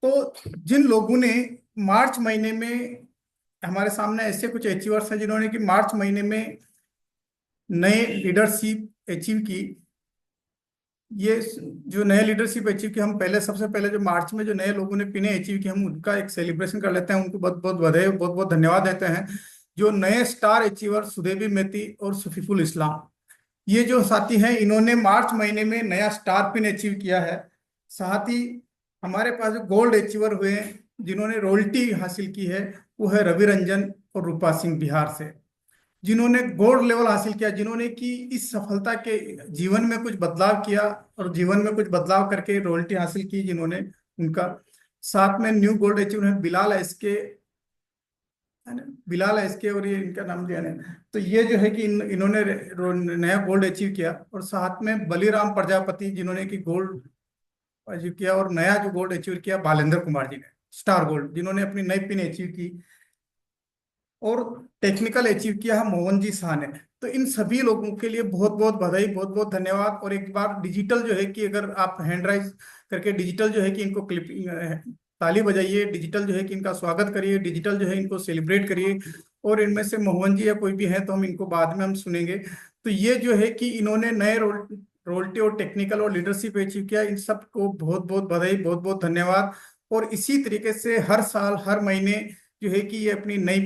तो जिन लोगों ने मार्च महीने में, हमारे सामने ऐसे कुछ अचीवर्स हैं जिन्होंने कि मार्च महीने में नए लीडरशिप अचीव की। ये जो नए लीडरशिप अचीव की, हम पहले सबसे पहले जो मार्च में जो नए लोगों ने पिने अचीव की, हम उनका एक सेलिब्रेशन कर लेते हैं, उनको बहुत बहुत बधाई, बहुत बहुत धन्यवाद देते हैं। जो नए स्टार अचीवर सुदेवी मेथी और सफीफुल इस्लाम, ये जो साथी हैं, इन्होंने मार्च महीने में नया स्टार पिन अचीव किया है। साथ ही हमारे पास जो गोल्ड अचीवर हुए हैं, जिन्होंने रॉयल्टी हासिल की है, वो है रवि रंजन और रूपा सिंह बिहार से, जिन्होंने गोल्ड लेवल हासिल किया, जिन्होंने कि इस सफलता के जीवन में कुछ बदलाव किया और जीवन में कुछ बदलाव करके रॉयल्टी हासिल की जिन्होंने, उनका। साथ में न्यू गोल्ड अचीवर है बिलाल एसके, है ना, बिलाल एसके, और ये इनका नाम जो है ना, तो ये जो है कि इन्होंने नया गोल्ड अचीव किया। और साथ में बलीराम प्रजापति, जिन्होंने कि गोल्ड अचीव किया। और नया जो गोल्ड अचीव किया बालेंद्र कुमार जी ने, स्टार गोल्ड, जिन्होंने अपनी नई पिन अचीव की। और टेक्निकल अचीव किया है मोहन जी शाह ने। तो इन सभी लोगों के लिए बहुत बहुत बधाई, बहुत बहुत धन्यवाद। और एक बार डिजिटल जो है कि अगर आप हैंड राइज करके डिजिटल जो है कि इनको क्लिप ताली बजाइए, डिजिटल जो है कि इनका स्वागत करिए, डिजिटल जो है इनको सेलिब्रेट करिए। और इनमें से मोहन जी या कोई भी है तो हम इनको बाद में हम सुनेंगे। तो ये जो है कि इन्होंने नए रोल्टी और टेक्निकल और लीडरशिप अचीव किया, इन सबको बहुत बहुत बधाई, बहुत बहुत धन्यवाद। और इसी तरीके से हर साल हर महीने जो है कि ये अपनी नई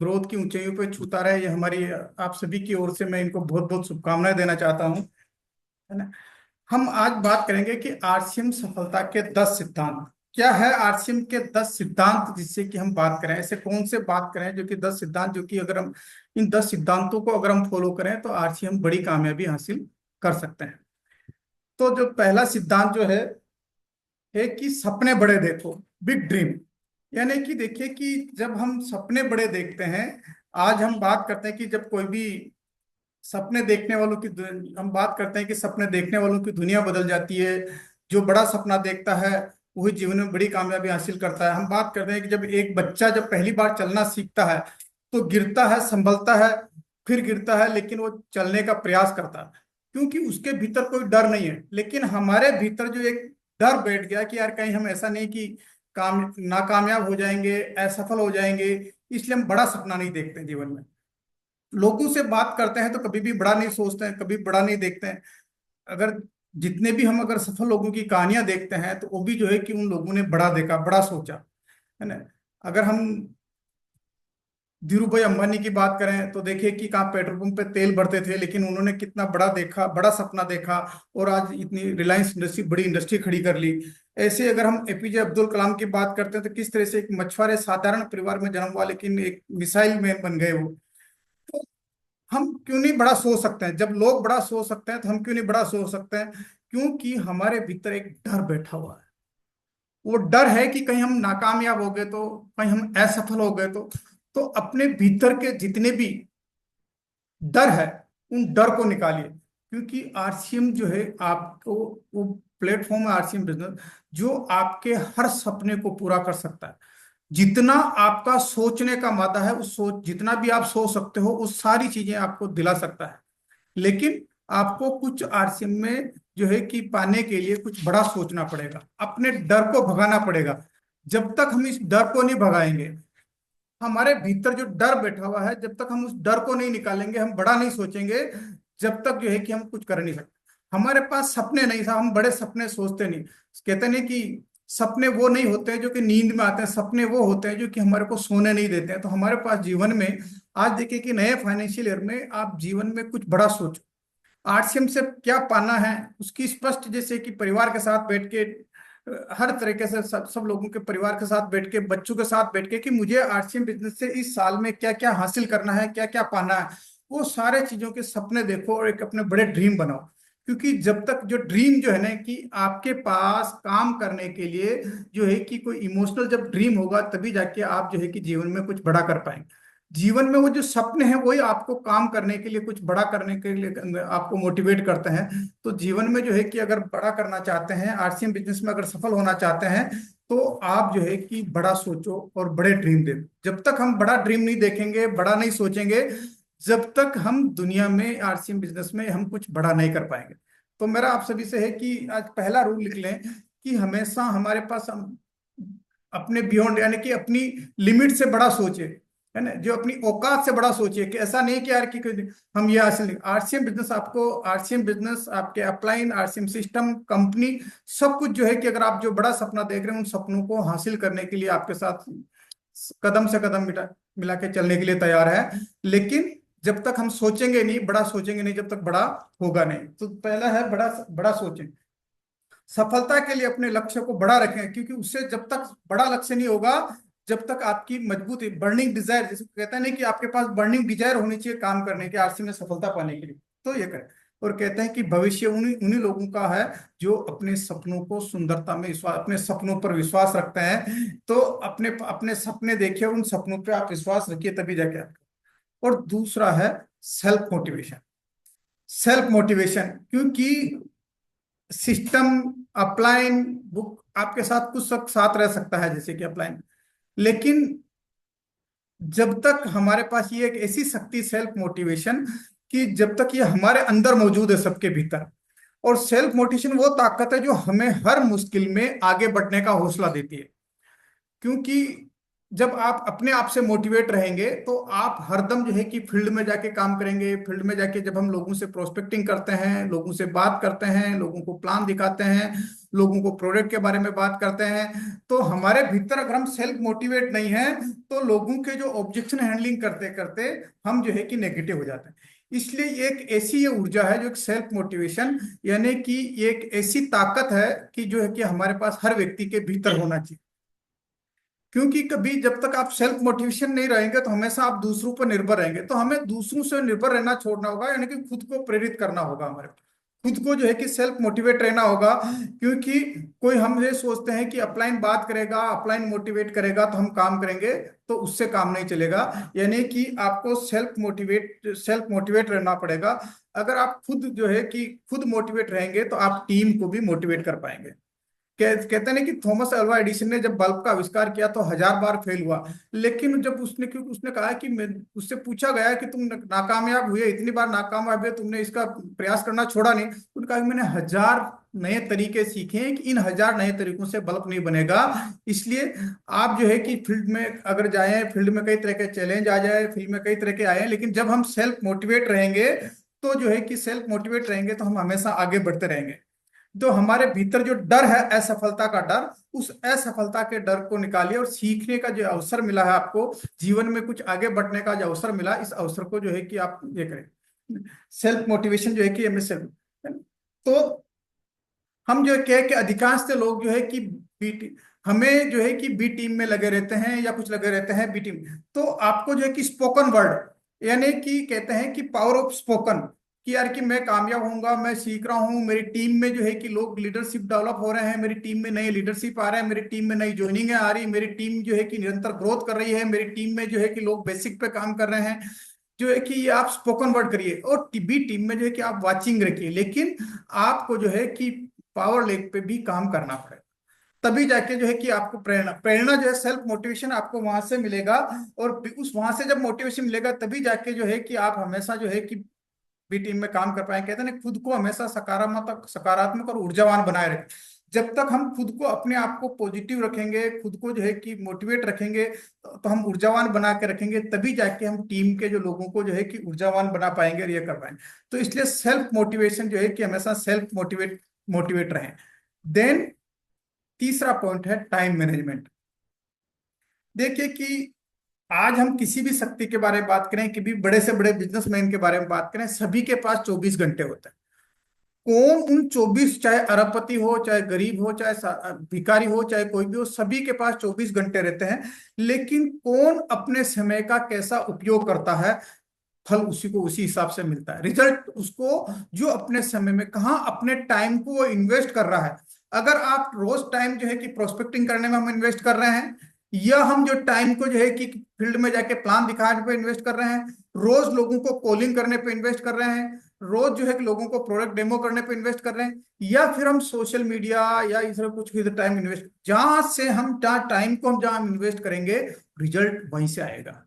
ग्रोथ की ऊंचाइयों पर छूता रहे, ये हमारी आप सभी की ओर से मैं इनको बहुत बहुत शुभकामनाएं देना चाहता हूँ, है ना। हम आज बात करेंगे कि आरसीएम सफलता के 10 सिद्धांत क्या है। आरसीएम के 10 सिद्धांत, जिससे कि हम बात करें, ऐसे कौन से बात करें जो कि 10 सिद्धांत, जो कि अगर हम इन 10 सिद्धांतों को अगर हम फॉलो करें तो आरसीएम बड़ी कामयाबी हासिल कर सकते हैं। तो जो पहला सिद्धांत जो है कि सपने बड़े देखो, बिग ड्रीम। यानी कि देखिए कि जब हम सपने बड़े देखते हैं, आज हम बात करते हैं कि जब कोई भी सपने देखने वालों की हम बात करते हैं कि सपने देखने वालों की दुनिया बदल जाती है। जो बड़ा सपना देखता है वही जीवन में बड़ी कामयाबी हासिल करता है। हम बात करते हैं कि जब एक बच्चा जब पहली बार चलना सीखता है तो गिरता है, संभलता है, फिर गिरता है, लेकिन वो चलने का प्रयास करता है, क्योंकि उसके भीतर कोई डर नहीं है। लेकिन हमारे भीतर जो एक डर बैठ गया कि यार कहीं हम ऐसा नहीं कि काम नाकामयाब हो जाएंगे, असफल हो जाएंगे, इसलिए हम बड़ा सपना नहीं देखते जीवन में। लोगों से बात करते हैं तो कभी भी बड़ा नहीं सोचते हैं, कभी बड़ा नहीं देखते हैं। अगर जितने भी हम अगर सफल लोगों की कहानियां देखते हैं तो वो भी जो है कि उन लोगों ने बड़ा देखा, बड़ा सोचा, है ना। अगर हम धीरू भाई अंबानी की बात करें तो देखिए कि कहाँ पेट्रोल पंप पे तेल भरते थे, लेकिन उन्होंने कितना बड़ा देखा, बड़ा सपना देखा, और आज इतनी रिलायंस इंडस्ट्री, बड़ी इंडस्ट्री खड़ी कर ली। ऐसे अगर हम एपीजे अब्दुल कलाम की बात करते हैं तो किस तरह से एक मछुआरे साधारण परिवार में जन्म हुआ, लेकिन एक मिसाइल मैन बन गए वो। तो हम क्यों नहीं बड़ा सोच सकते हैं? जब लोग बड़ा सोच सकते हैं तो हम क्यों नहीं बड़ा सोच सकते हैं? क्योंकि हमारे भीतर एक डर बैठा हुआ है। वो डर है कि कहीं हम नाकामयाब हो गए तो, कहीं हम असफल हो गए तो अपने भीतर के जितने भी डर है उन डर को निकालिए। क्योंकि आरसीएम जो है आपको, वो प्लेटफॉर्म है आरसीएम बिजनेस, जो आपके हर सपने को पूरा कर सकता है। जितना आपका सोचने का मादा है, उस सोच जितना भी आप सोच सकते हो उस सारी चीजें आपको दिला सकता है। लेकिन आपको कुछ आरसीएम में जो है कि पाने के लिए कुछ बड़ा सोचना पड़ेगा, अपने डर को भगाना पड़ेगा। जब तक हम इस डर को नहीं भगाएंगे, हमारे भीतर जो डर बैठा हुआ है, जब तक हम उस डर को नहीं निकालेंगे, हम बड़ा नहीं सोचेंगे, जब तक जो है कि हम कुछ कर नहीं सकते। हमारे पास सपने नहीं था, हम बड़े सपने सोचते नहीं। कहते नहीं कि सपने वो नहीं होते हैं जो कि नींद में आते हैं, सपने वो होते हैं जो कि हमारे को सोने नहीं देते हैं। तो हमारे पास जीवन में, आज देखिए कि नए फाइनेंशियल ईयर में आप जीवन में कुछ बड़ा सोचो। आरसीएम से क्या पाना है उसकी स्पष्ट, जैसे कि परिवार के साथ बैठ के हर तरीके से सब लोगों के परिवार के साथ बैठ के, बच्चों के साथ बैठ के, कि मुझे आरसीएम बिजनेस से इस साल में क्या क्या हासिल करना है, क्या क्या पाना है, वो सारे चीजों के सपने देखो और एक अपने बड़े ड्रीम बनाओ। क्योंकि जब तक जो ड्रीम जो है ना कि आपके पास काम करने के लिए जो है कि कोई इमोशनल जब ड्रीम होगा, तभी जाके आप जो है कि जीवन में कुछ बड़ा कर पाएंगे। जीवन में वो जो सपने हैं वही आपको काम करने के लिए, कुछ बड़ा करने के लिए आपको मोटिवेट करते हैं। तो जीवन में जो है कि अगर बड़ा करना चाहते हैं, आरसीएम बिजनेस में अगर सफल होना चाहते हैं, तो आप जो है कि बड़ा सोचो और बड़े ड्रीम दे। जब तक हम बड़ा ड्रीम नहीं देखेंगे, बड़ा नहीं सोचेंगे, जब तक हम दुनिया में आरसीएम बिजनेस में हम कुछ बड़ा नहीं कर पाएंगे। तो मेरा आप सभी से है कि आज पहला रूल लिख लें कि हमेशा हमारे पास हम अपने बियॉन्ड यानी कि अपनी लिमिट से बड़ा सोचे, है ना, जो अपनी औकात से बड़ा सोचिए, कि ऐसा नहीं कि यार कि हम ये हासिल, आरसीएम बिजनेस आपको, आरसीएम बिजनेस आपके अपलाइन, आरसीएम सिस्टम, कंपनी, सब कुछ जो है कि अगर आप जो बड़ा सपना देख रहे हैं उन सपनों को हासिल करने के लिए आपके साथ कदम से कदम मिला के चलने के लिए तैयार है। लेकिन जब तक हम सोचेंगे नहीं, बड़ा सोचेंगे नहीं, जब तक बड़ा होगा नहीं। तो पहला है बड़ा बड़ा सोचें। सफलता के लिए अपने लक्ष्य को बड़ा रखें, क्योंकि उससे जब तक बड़ा लक्ष्य नहीं होगा, जब तक आपकी मजबूत बर्निंग डिजायर, जिसे कहते हैं ना कि आपके पास बर्निंग डिजायर होनी चाहिए काम करने के, आरसी में सफलता पाने के लिए, तो ये करें। और कहते हैं कि भविष्य उन्हीं उन्हीं लोगों का है जो अपने सपनों को सुंदरता में विश्वास, अपने सपनों पर विश्वास रखते हैं। तो अपने अपने सपने देखिए, उन सपनों पर आप विश्वास रखिए, तभी जाके आप। और दूसरा है सेल्फ मोटिवेशन। सेल्फ मोटिवेशन, क्योंकि सिस्टम, अपलाइन, बुक आपके साथ कुछ वक्त साथ रह सकता है जैसे कि अपलाइन, लेकिन जब तक हमारे पास ये एक ऐसी शक्ति सेल्फ मोटिवेशन, कि जब तक ये हमारे अंदर मौजूद है सबके भीतर। और सेल्फ मोटिवेशन वो ताकत है जो हमें हर मुश्किल में आगे बढ़ने का हौसला देती है। क्योंकि जब आप अपने आप से मोटिवेट रहेंगे तो आप हरदम जो है कि फील्ड में जाके काम करेंगे। फील्ड में जाके जब हम लोगों से प्रोस्पेक्टिंग करते हैं, लोगों से बात करते हैं, लोगों को प्लान दिखाते हैं, लोगों को प्रोडक्ट के बारे में बात करते हैं, तो हमारे भीतर अगर हम सेल्फ मोटिवेट नहीं है, तो लोगों के जो ऑब्जेक्शन हैंडलिंग करते करते हम जो है कि नेगेटिव हो जाते हैं। इसलिए एक ऐसी ये ऊर्जा है जो एक सेल्फ मोटिवेशन, यानी कि एक ऐसी ताकत है कि जो है कि हमारे पास हर व्यक्ति के भीतर होना चाहिए। क्योंकि कभी जब तक आप सेल्फ मोटिवेशन नहीं रहेंगे तो हमेशा आप दूसरों पर निर्भर रहेंगे। तो हमें दूसरों से निर्भर रहना छोड़ना होगा, यानी कि खुद को प्रेरित करना होगा, हमारे खुद को जो है कि सेल्फ मोटिवेट रहना होगा। क्योंकि कोई हम ये सोचते हैं कि अपलाइन बात करेगा, अपलाइन मोटिवेट करेगा तो हम काम करेंगे, तो उससे काम नहीं चलेगा। यानी कि आपको सेल्फ मोटिवेट रहना पड़ेगा। अगर आप खुद जो है कि खुद मोटिवेट रहेंगे तो आप टीम को भी मोटिवेट कर पाएंगे। कहते हैं ना कि थॉमस अल्वा एडिसन ने जब बल्ब का आविष्कार किया तो 1000 बार फेल हुआ, लेकिन जब उसने, क्योंकि उसने कहा कि मैं, उससे पूछा गया कि तुम नाकामयाब हुए, इतनी बार नाकामयाब हुए, तुमने इसका प्रयास करना छोड़ा नहीं। उन्होंने कहा कि मैंने 1000 नए तरीके सीखे हैं, कि इन 1000 नए तरीकों से बल्ब नहीं बनेगा। इसलिए आप जो है कि फील्ड में अगर जाए, फील्ड में कई तरह के चैलेंज आ जाए, फील्ड में कई तरह के आए, लेकिन जब हम सेल्फ मोटिवेट रहेंगे, तो जो है कि सेल्फ मोटिवेट रहेंगे तो हम हमेशा आगे बढ़ते रहेंगे। जो हमारे भीतर जो डर है, असफलता का डर, उस असफलता के डर को निकालिए, और सीखने का जो अवसर मिला है आपको, जीवन में कुछ आगे बढ़ने का जो अवसर मिला, इस अवसर को जो है कि आप ये करें। सेल्फ मोटिवेशन जो है कि हमें सेल्फ, तो हम जो कह के अधिकांश से लोग जो है कि हमें जो है कि बी टीम में लगे रहते हैं, या कुछ लगे रहते हैं बी टीम। तो आपको जो है कि स्पोकन वर्ड, यानी कि कहते हैं कि पावर ऑफ स्पोकन, कि यार कि मैं कामयाब होऊंगा, मैं सीख रहा हूँ, मेरी टीम में जो है कि लोग लीडरशिप डेवलप हो रहे हैं, मेरी टीम में नई लीडरशिप आ रहे हैं, मेरी टीम में नई ज्वाइनिंग आ रही, मेरी टीम जो है कि निरंतर ग्रोथ कर रही है, मेरी टीम में जो है कि लोग बेसिक पे काम कर रहे हैं। जो है कि ये आप स्पोकन वर्ड करिए, और बी टीम में जो है कि आप वाचिंग रखिए, लेकिन आपको जो है कि पावर लेग पे भी काम करना पड़ेगा। तभी जाके जो है कि आपको प्रेरणा प्रेरणा जो है सेल्फ मोटिवेशन आपको वहां से मिलेगा। और उस वहां से जब मोटिवेशन मिलेगा, तभी जाके जो है कि आप हमेशा जो है कि भी टीम में काम कर पाए। कहते हैं ना, खुद को हमेशा सकारात्मक सकारात्मक और ऊर्जावान बनाए रखें। जब तक हम खुद को, अपने आप को पॉजिटिव रखेंगे, खुद को जो है कि मोटिवेट रखेंगे, तो हम ऊर्जावान बना के रखेंगे, तभी जाके हम टीम के जो लोगों को जो है कि ऊर्जावान बना पाएंगे और ये कर पाएंगे। तो इसलिए सेल्फ मोटिवेशन जो है कि हमेशा सेल्फ मोटिवेट मोटिवेट रहें। देन तीसरा पॉइंट है टाइम मैनेजमेंट। देखिए कि आज हम किसी भी शक्ति के बारे में बात करें, कि भी बड़े से बड़े बिजनेसमैन के बारे में बात करें, सभी के पास 24 घंटे होते हैं। कौन उन 24, चाहे अरबपति हो, चाहे गरीब हो, चाहे भिखारी हो, चाहे कोई भी हो, सभी के पास 24 घंटे रहते हैं। लेकिन कौन अपने समय का कैसा उपयोग करता है, फल उसी को उसी हिसाब से मिलता है। रिजल्ट उसको, जो अपने समय में कहाँ अपने टाइम को वो इन्वेस्ट कर रहा है। अगर आप रोज टाइम जो है कि प्रोस्पेक्टिंग करने में हम इन्वेस्ट कर रहे हैं, या हम जो टाइम को जो है कि फील्ड में जाके प्लान दिखाने पे इन्वेस्ट कर रहे हैं, रोज लोगों को कॉलिंग करने पे इन्वेस्ट कर रहे हैं, रोज जो है कि लोगों को प्रोडक्ट डेमो करने पे इन्वेस्ट कर रहे हैं, या फिर हम सोशल मीडिया या इस तरह कुछ भी टाइम इन्वेस्ट, जहां से हम जहाँ टाइम को हम जहां इन्वेस्ट करेंगे, रिजल्ट वहीं से आएगा।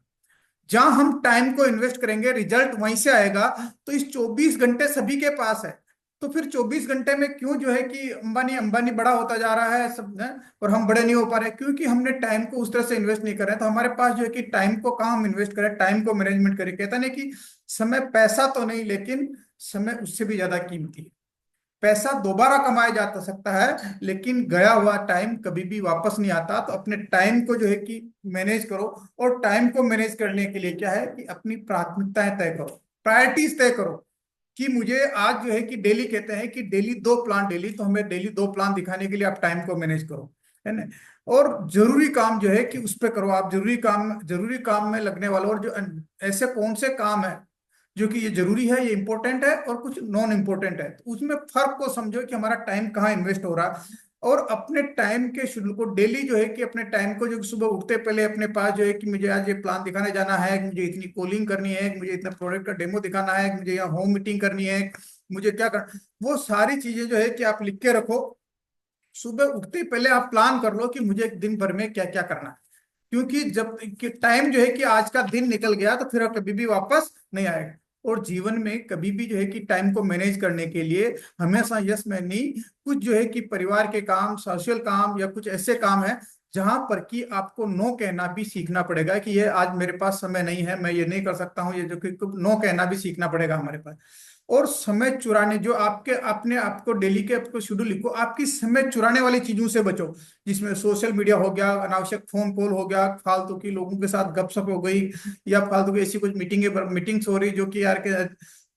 जहां हम टाइम को इन्वेस्ट करेंगे, रिजल्ट वहीं से आएगा। तो इस 24 घंटे सभी के पास है। तो फिर 24 घंटे में क्यों जो है कि अंबानी अंबानी बड़ा होता जा रहा है सब है, और हम बड़े नहीं हो पा रहे? क्योंकि हमने टाइम को उस तरह से इन्वेस्ट नहीं कर रहे हैं। तो हमारे पास जो है कि टाइम को कहाँ हम इन्वेस्ट करें, टाइम को मैनेजमेंट करें। कहता नहीं कि समय पैसा तो नहीं, लेकिन समय उससे भी ज्यादा कीमती है। पैसा दोबारा कमाया जा सकता है, लेकिन गया हुआ टाइम कभी भी वापस नहीं आता। तो अपने टाइम को जो है कि मैनेज करो। और टाइम को मैनेज करने के लिए क्या है कि अपनी प्राथमिकताएं तय करो, प्रायोरिटीज तय करो। कि मुझे आज जो है कि डेली कहते हैं कि डेली 2 प्लान डेली, तो हमें डेली 2 प्लान दिखाने के लिए आप टाइम को मैनेज करो, है ना। और जरूरी काम जो है कि उस पे करो आप। जरूरी काम में लगने वाला, और जो ऐसे कौन से काम है जो कि ये जरूरी है, ये इंपॉर्टेंट है, और कुछ नॉन इंपॉर्टेंट है, तो उसमें फर्क को समझो कि हमारा टाइम कहाँ इन्वेस्ट हो रहा है। और अपने टाइम के शेड्यूल को डेली जो है कि अपने टाइम को जो सुबह उठते पहले अपने पास जो है कि मुझे आज ये प्लान दिखाने जाना है, मुझे इतनी कॉलिंग करनी है, मुझे इतना प्रोडक्ट का डेमो दिखाना है, मुझे यहाँ होम मीटिंग करनी है, मुझे क्या करना, वो सारी चीजें जो है कि आप लिख के रखो। सुबह उठते ही पहले आप प्लान कर लो कि मुझे एक दिन भर में क्या क्या करना है। क्योंकि जब टाइम जो है कि आज का दिन निकल गया तो फिर कभी भी वापस नहीं आएगा। और जीवन में कभी भी जो है कि टाइम को मैनेज करने के लिए हमेशा यस मैं नहीं, कुछ जो है कि परिवार के काम, सोशल काम, या कुछ ऐसे काम है जहां पर कि आपको नो कहना भी सीखना पड़ेगा कि ये आज मेरे पास समय नहीं है, मैं ये नहीं कर सकता हूँ, ये जो कि नो कहना भी सीखना पड़ेगा हमारे पास। और समय चुराने जो आपके अपने आपको डेली के आपको शेड्यूल लिखो, आपकी समय चुराने वाली चीजों से बचो। जिसमें सोशल मीडिया हो गया, अनावश्यक फोन कॉल हो गया, फालतू की लोगों के साथ गपशप हो गई, या फालतू की ऐसी कुछ मीटिंग्स हो रही जो कि यार के।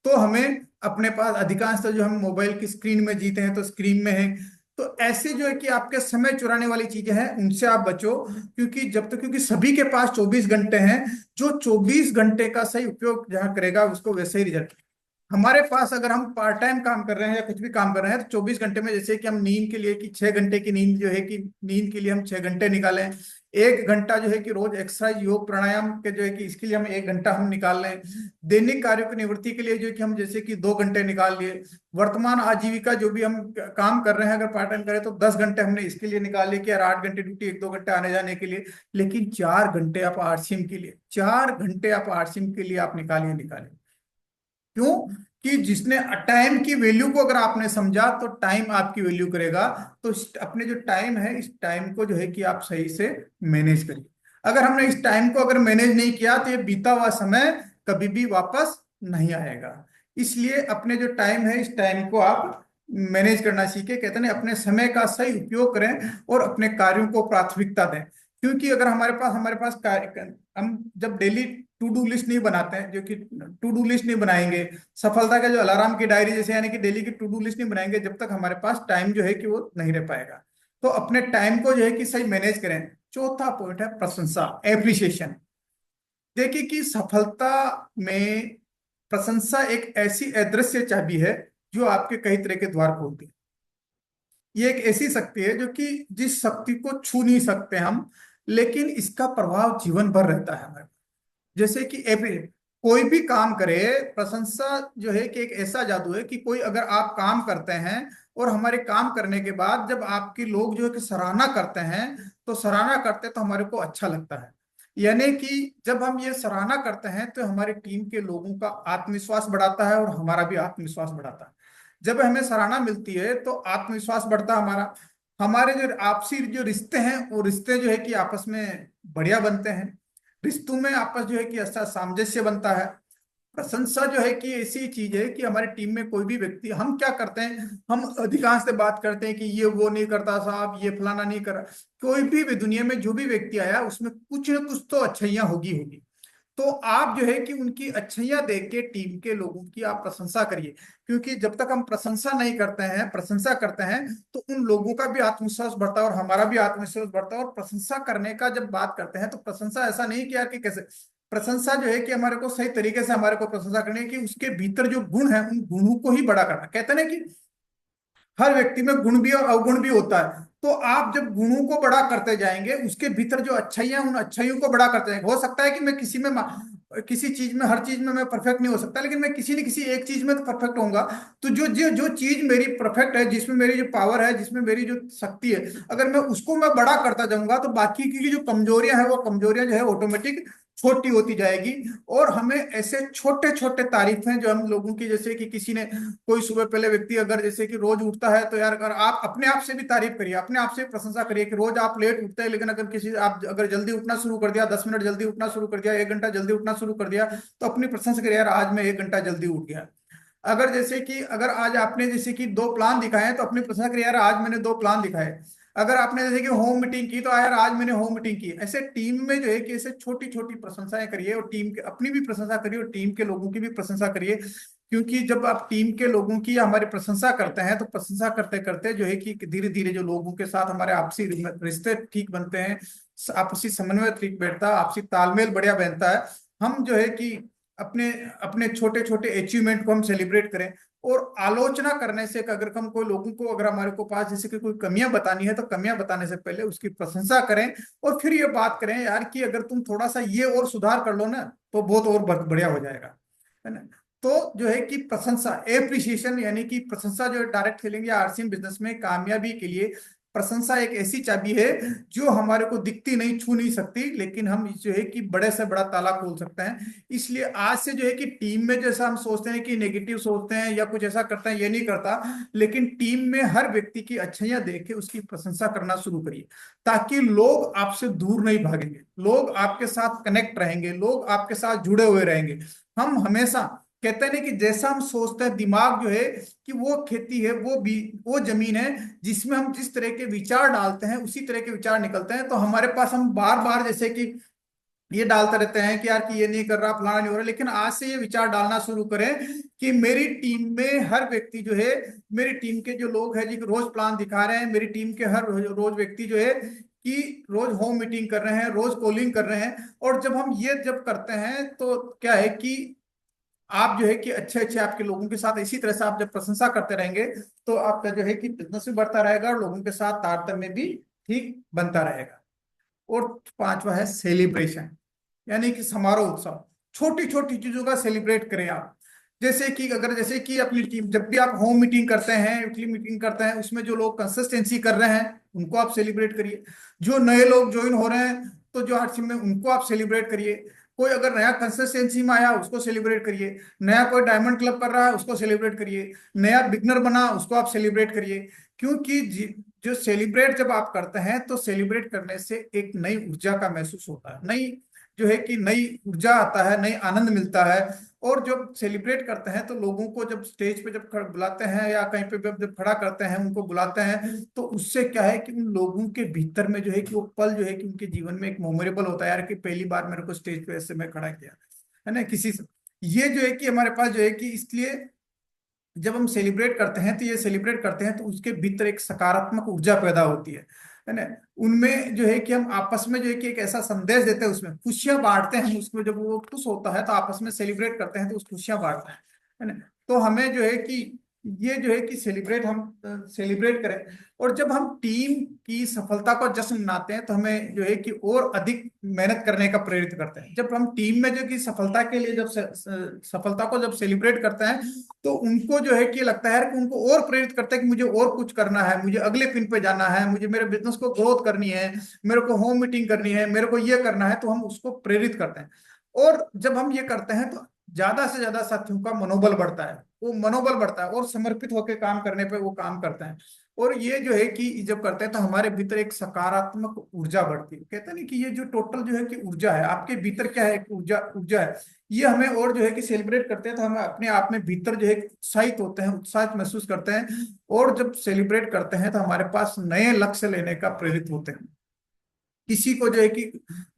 तो हमें अपने पास अधिकांशतः जो हम मोबाइल की स्क्रीन में जीते हैं, तो स्क्रीन में है। तो ऐसे जो है कि आपके समय चुराने वाली चीजें हैं, उनसे आप बचो। क्योंकि जब तक, क्योंकि सभी के पास 24 घंटे हैं। जो 24 घंटे का सही उपयोग जहाँ करेगा उसको वैसे ही रिजल्ट। हमारे पास अगर हम पार्ट टाइम काम कर रहे हैं या कुछ भी काम कर रहे हैं, तो 24 घंटे में जैसे कि हम नींद के लिए कि 6 घंटे की नींद जो है कि नींद के लिए हम 6 घंटे निकालें। 1 घंटा जो है कि रोज एक्सरसाइज, योग, प्राणायाम के जो है कि इसके लिए हम 1 घंटा हम निकाल लें। दैनिक कार्यों की निवृत्ति के लिए जो है कि हम जैसे कि 2 घंटे निकाल लिए। वर्तमान आजीविका जो भी हम काम कर रहे हैं, अगर पार्ट टाइम करें तो 10 घंटे हमने इसके लिए निकाल लिए कि यार 8 घंटे ड्यूटी, 1-2 घंटे आने जाने के लिए। लेकिन 4 घंटे आप आरसीएम के लिए, 4 घंटे आप आरसीएम के लिए आप निकालिए, निकालिए। क्यों? कि जिसने टाइम की वैल्यू को अगर आपने समझा तो टाइम आपकी वैल्यू करेगा। तो अपने जो टाइम है, इस टाइम को जो है कि आप सही से मैनेज करिए। अगर हमने इस टाइम को अगर मैनेज नहीं किया तो ये बीता हुआ समय कभी भी वापस नहीं आएगा। इसलिए अपने जो टाइम है, इस टाइम को आप मैनेज करना सीखे। कहते हैं अपने समय का सही उपयोग करें और अपने कार्यों को प्राथमिकता दें। क्योंकि अगर हमारे पास कार्य, हम जब डेली टू डू लिस्ट नहीं बनाते हैं, जो कि टू डू लिस्ट नहीं बनाएंगे, सफलता का जो अलार्म की डायरी जैसे, यानी कि डेली की टू डू लिस्ट नहीं बनाएंगे, जब तक हमारे पास टाइम जो है कि वो नहीं रह पाएगा। तो अपने टाइम को जो है कि सही मैनेज करें। चौथा पॉइंट है प्रशंसा, एप्रिसिएशन। देखिए कि सफलता में प्रशंसा एक ऐसी अदृश्य चाबी है जो आपके कई तरह के द्वार खोलती है। ये एक ऐसी शक्ति है जो कि जिस शक्ति को छू नहीं सकते हम, लेकिन इसका प्रभाव जीवन भर रहता है हमारे। जैसे कि एवरी कोई भी काम करे, प्रशंसा जो है कि एक ऐसा जादू है कि कोई अगर आप काम करते हैं और हमारे काम करने के बाद जब आपके लोग जो है कि सराहना करते हैं, तो सराहना करते हैं तो हमारे को अच्छा लगता है। यानी कि जब हम ये सराहना करते हैं तो हमारी टीम के लोगों का आत्मविश्वास बढ़ाता है और हमारा भी आत्मविश्वास बढ़ाता है। जब हमें सराहना मिलती है तो आत्मविश्वास बढ़ता है हमारा। हमारे जो आपसी जो रिश्ते हैं, वो रिश्ते जो है कि आपस में बढ़िया बनते हैं। रिश्तों में आपस जो है कि अच्छा सामंजस्य बनता है। प्रशंसा जो है कि ऐसी चीज है कि हमारी टीम में कोई भी व्यक्ति, हम क्या करते हैं, हम अधिकांश से बात करते हैं कि ये वो नहीं करता साहब, ये फलाना नहीं कर। कोई भी दुनिया में जो भी व्यक्ति आया उसमें कुछ ना कुछ तो अच्छाइयाँ होगी होगी। तो आप जो है कि उनकी अच्छाइयाँ देख के टीम के लोगों की आप प्रशंसा करिए। क्योंकि जब तक हम प्रशंसा नहीं करते हैं, प्रशंसा करते हैं, तो उन लोगों का भी आत्मविश्वास बढ़ता है और हमारा भी आत्मविश्वास बढ़ता है। और प्रशंसा करने का जब बात करते हैं तो प्रशंसा ऐसा नहीं कि यार कि कैसे, प्रशंसा जो है कि हमारे को सही तरीके से हमारे को प्रशंसा करनी है कि उसके भीतर जो गुण है उन गुणों को ही बड़ा करना। कहते हैं ना कि हर व्यक्ति में गुण भी और अवगुण भी होता है। तो आप जब गुणों को बड़ा करते जाएंगे, उसके भीतर जो अच्छाइयां, उन अच्छाइयों को बड़ा करते जाएंगे। हो सकता है कि मैं किसी चीज में, हर चीज में मैं परफेक्ट नहीं हो सकता, लेकिन मैं किसी न किसी एक चीज में तो परफेक्ट होऊंगा। तो जो जो जो चीज मेरी परफेक्ट है, जिसमें मेरी जो पावर है, जिसमें मेरी जो शक्ति है, अगर मैं उसको मैं बड़ा करता जाऊंगा तो बाकी की जो कमजोरियां हैं वो कमजोरियां जो है ऑटोमेटिक छोटी होती जाएगी। और हमें ऐसे छोटे छोटे तारीफ हैं जो हम लोगों की, जैसे कि किसी ने, कोई सुबह पहले व्यक्ति अगर जैसे कि रोज उठता है, तो यार अगर आप अपने आप से भी तारीफ करिए, अपने आप से प्रशंसा करिए कि रोज आप लेट उठते हैं, लेकिन अगर किसी आप अगर जल्दी उठना शुरू कर दिया, 10 मिनट जल्दी उठना शुरू कर दिया, 1 घंटा जल्दी उठना शुरू कर दिया, तो अपनी प्रशंसा करिए, यार आज मैं 1 घंटा जल्दी उठ गया। अगर जैसे कि अगर आज आपने जैसे कि 2 प्लान दिखाए हैं, तो अपनी प्रशंसा करिए, यार आज मैंने 2 प्लान दिखाए। अगर आपने जैसे कि होम मीटिंग की, तो यार आज मैंने होम मीटिंग की। ऐसे टीम में जो है कि ऐसे छोटी छोटी प्रशंसाएं करिए, और टीम के अपनी भी प्रशंसा करिए और टीम के लोगों की भी प्रशंसा करिए। क्योंकि जब आप टीम के लोगों की हमारी प्रशंसा करते हैं, तो प्रशंसा करते करते जो है कि धीरे धीरे जो लोगों के साथ हमारे आपसी रिश्ते ठीक बनते हैं, आपसी समन्वय ठीक बैठता है, आपसी तालमेल बढ़िया बनता है। हम जो है कि अपने अपने छोटे छोटे अचीवमेंट को हम सेलिब्रेट करें। और आलोचना करने से, अगर हम कोई लोगों को, अगर हमारे को पास जैसे कि कोई कमियां बतानी है, तो कमियां बताने से पहले उसकी प्रशंसा करें, और फिर ये बात करें यार कि अगर तुम थोड़ा सा ये और सुधार कर लो ना, तो बहुत और बढ़िया हो जाएगा, है ना। तो जो है कि प्रशंसा, एप्रिसिएशन, यानी कि प्रशंसा जो है डायरेक्ट सेलिंग या आरसीएम बिजनेस में कामयाबी के लिए प्रशंसा एक ऐसी चाबी है जो हमारे को दिखती नहीं, छू नहीं सकती, लेकिन हम जो है कि बड़े से बड़ा ताला खोल सकते हैं। इसलिए आज से जो है कि टीम में जैसा हम सोचते हैं कि नेगेटिव सोचते हैं या कुछ ऐसा करते हैं, ये नहीं करता। लेकिन टीम में हर व्यक्ति की अच्छाइयां देख के उसकी प्रशंसा करना शुरू करिए, ताकि लोग आपसे दूर नहीं भागेंगे, लोग आपके साथ कनेक्ट रहेंगे, लोग आपके साथ जुड़े हुए रहेंगे। हम हमेशा कहते हैं ना कि जैसा हम सोचते हैं, दिमाग जो है कि वो खेती है, वो जमीन है, जिसमें हम जिस तरह के विचार डालते हैं उसी तरह के विचार निकलते हैं। तो हमारे पास हम बार बार जैसे कि ये डालते रहते हैं कि यार कि ये नहीं कर रहा, फलाना नहीं हो रहा, लेकिन आज से ये विचार डालना शुरू करें कि मेरी टीम में हर व्यक्ति जो है, मेरी टीम के जो लोग हैं जी रोज प्लान दिखा रहे हैं, मेरी टीम के हर रोज व्यक्ति जो है कि रोज होम मीटिंग कर रहे हैं, रोज कॉलिंग कर रहे हैं। और जब हम ये जब करते हैं, तो क्या है कि आप जो है कि अच्छे अच्छे आपके लोगों के साथ इसी तरह से आप जब प्रशंसा करते रहेंगे, तो आपका जो है कि बिजनेस भी बढ़ता रहेगा और लोगों के साथ तारतम्य भी ठीक बनता रहेगा। और पांचवा है सेलिब्रेशन, यानी कि समारोह उत्सव। छोटी छोटी चीजों का सेलिब्रेट करें आप। जैसे कि अगर जैसे कि अपनी टीम, जब भी आप होम मीटिंग करते हैं, वीकली मीटिंग करते हैं, उसमें जो लोग कंसिस्टेंसी कर रहे हैं उनको आप सेलिब्रेट करिए। जो नए लोग ज्वाइन हो रहे हैं, तो जो हर टीम में, उनको आप सेलिब्रेट करिए। कोई अगर नया कंसिस्टेंसी में आया, उसको सेलिब्रेट करिए। नया कोई डायमंड क्लब कर रहा है, उसको सेलिब्रेट करिए। नया बिगनर बना, उसको आप सेलिब्रेट करिए। क्योंकि जो सेलिब्रेट जब आप करते हैं, तो सेलिब्रेट करने से एक नई ऊर्जा का महसूस होता है, नई जो है कि नई ऊर्जा आता है, नई आनंद मिलता है। और जब सेलिब्रेट करते हैं, तो लोगों को जब स्टेज पे जब बुलाते हैं, या कहीं पे जब खड़ा करते हैं, उनको बुलाते हैं, तो उससे क्या है कि उन लोगों के भीतर में जो है कि वो पल जो है कि उनके जीवन में एक मेमोरेबल होता है, यार कि पहली बार मेरे को स्टेज पे ऐसे मैं खड़ा किया, है ना, किसी से। ये जो है कि हमारे पास जो है कि इसलिए जब हम सेलिब्रेट करते हैं, तो ये सेलिब्रेट करते हैं तो उसके भीतर एक सकारात्मक ऊर्जा पैदा होती है ना। उनमें जो है कि हम आपस में जो है कि एक ऐसा संदेश देते हैं, उसमें खुशियां बांटते हैं, उसमें जब वो खुश होता है तो आपस में सेलिब्रेट करते हैं, तो उस खुशियां बांटते हैं, है ना। तो हमें जो है कि ये जो है कि सेलिब्रेट हम सेलिब्रेट करें। और जब हम टीम की सफलता को जश्न मनाते हैं, तो हमें जो है कि और अधिक मेहनत करने का प्रेरित करते हैं। जब हम टीम में जो कि सफलता के लिए जब सफलता को जब सेलिब्रेट करते हैं, तो उनको जो है कि लगता है कि उनको और प्रेरित करता है कि मुझे और कुछ करना है, मुझे अगले पिन पे जाना है, मुझे मेरे बिजनेस को ग्रोथ करनी है, मेरे को होम मीटिंग करनी है, मेरे को ये करना है। तो हम उसको प्रेरित करते हैं। और जब हम ये करते हैं, तो ज्यादा से ज्यादा साथियों का मनोबल बढ़ता है, वो मनोबल बढ़ता है, और समर्पित होकर काम करने पे वो काम करते हैं। और ये जो है कि जब करते हैं, तो हमारे भीतर एक सकारात्मक ऊर्जा बढ़ती है। कहते हैं ना कि ये जो टोटल जो है कि ऊर्जा है आपके भीतर, क्या है, एक ऊर्जा ऊर्जा है। ये हमें और जो है कि सेलिब्रेट करते हैं, तो हमें अपने आप में भीतर जो है उत्साहित होते हैं, उत्साहित महसूस करते हैं। और जब सेलिब्रेट करते हैं, तो हमारे पास नए लक्ष्य लेने का प्रेरित होते हैं। किसी को जो है कि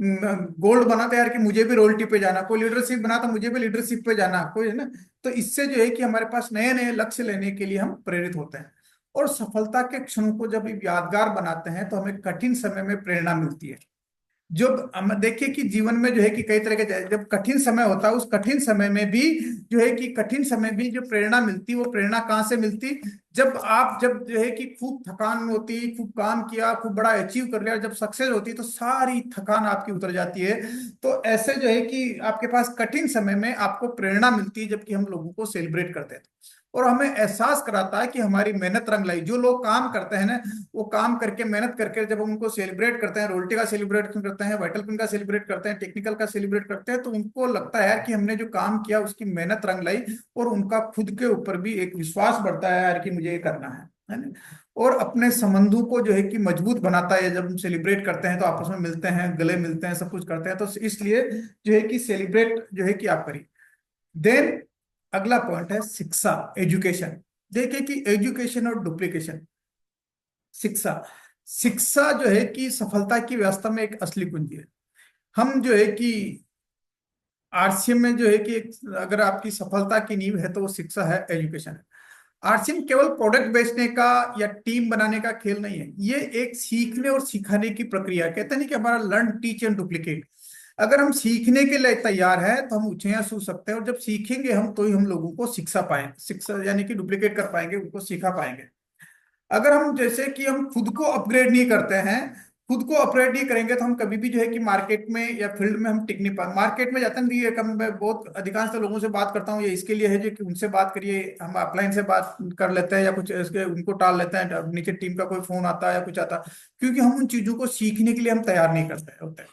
गोल्ड बना था यार कि मुझे भी रॉयल्टी पे जाना, कोई लीडरशिप बना था मुझे भी लीडरशिप पे जाना, कोई, है ना। तो इससे जो है कि हमारे पास नए नए लक्ष्य लेने के लिए हम प्रेरित होते हैं। और सफलता के क्षणों को जब यादगार बनाते हैं, तो हमें कठिन समय में प्रेरणा मिलती है। जब हम देखिए कि जीवन में जो है कि कई तरह के, जब कठिन समय होता है, उस कठिन समय में भी जो है कि कठिन समय भी जो प्रेरणा मिलती, वो प्रेरणा कहाँ से मिलती? जब जो है कि खूब थकान होती, खूब काम किया, खूब बड़ा अचीव कर लिया, जब सक्सेस होती, तो सारी थकान आपकी उतर जाती है। तो ऐसे जो है कि आपके पास कठिन समय में आपको प्रेरणा मिलती है, जबकि हम लोगों को सेलिब्रेट करते हैं। और हमें एहसास कराता है कि हमारी मेहनत रंग लाई। जो लोग काम करते हैं ना, वो काम करके मेहनत करके जब हम उनको सेलिब्रेट करते हैं, रोल्टी का सेलिब्रेट करते हैं, वाइटल पिन का सेलिब्रेट करते हैं, टेक्निकल का सेलिब्रेट करते हैं, तो उनको लगता है यार कि हमने जो काम किया उसकी मेहनत रंग लाई, और उनका खुद के ऊपर भी एक विश्वास बढ़ता है यार कि मुझे ये करना है ना। और अपने संबंधों को जो है कि मजबूत बनाता है। जब हम सेलिब्रेट करते हैं तो आपस में मिलते हैं, गले मिलते हैं, सब कुछ करते हैं, तो इसलिए जो है कि सेलिब्रेट जो है कि आप करिए। देन अगला पॉइंट है शिक्षा, एजुकेशन। देखिए कि एजुकेशन और डुप्लीकेशन। शिक्षा, शिक्षा जो है कि सफलता की व्यवस्था में एक असली कुंजी है। हम जो है कि आरसीएम में जो है कि अगर आपकी सफलता की नींव है तो वो शिक्षा है, एजुकेशन है। आरसीएम केवल प्रोडक्ट बेचने का या टीम बनाने का खेल नहीं है, ये एक सीखने और सिखाने की प्रक्रिया है। कहते हैं नहीं कि हमारा लर्न टीच एंड डुप्लीकेट। अगर हम सीखने के लिए तैयार हैं तो हम ऊंचाइयां छू सकते हैं, और जब सीखेंगे हम तो ही हम लोगों को शिक्षा पाएंगे, शिक्षा यानी कि डुप्लीकेट कर पाएंगे, उनको सिखा पाएंगे। अगर हम जैसे कि हम खुद को अपग्रेड नहीं करते हैं, खुद को अपग्रेड नहीं करेंगे तो हम कभी भी जो है कि मार्केट में या फील्ड में हम टिक नहीं पाए। मार्केट में जाते नहीं है, कम मैं बहुत अधिकांश तो लोगों से बात करता हूँ, ये इसके लिए है जो कि उनसे बात करिए, हम अपलाइन से बात कर लेते हैं या कुछ इसके उनको टाल लेते हैं, अब नीचे टीम का कोई फोन आता है या कुछ आता है, क्योंकि हम उन चीजों को सीखने के लिए हम तैयार नहीं करते होते हैं।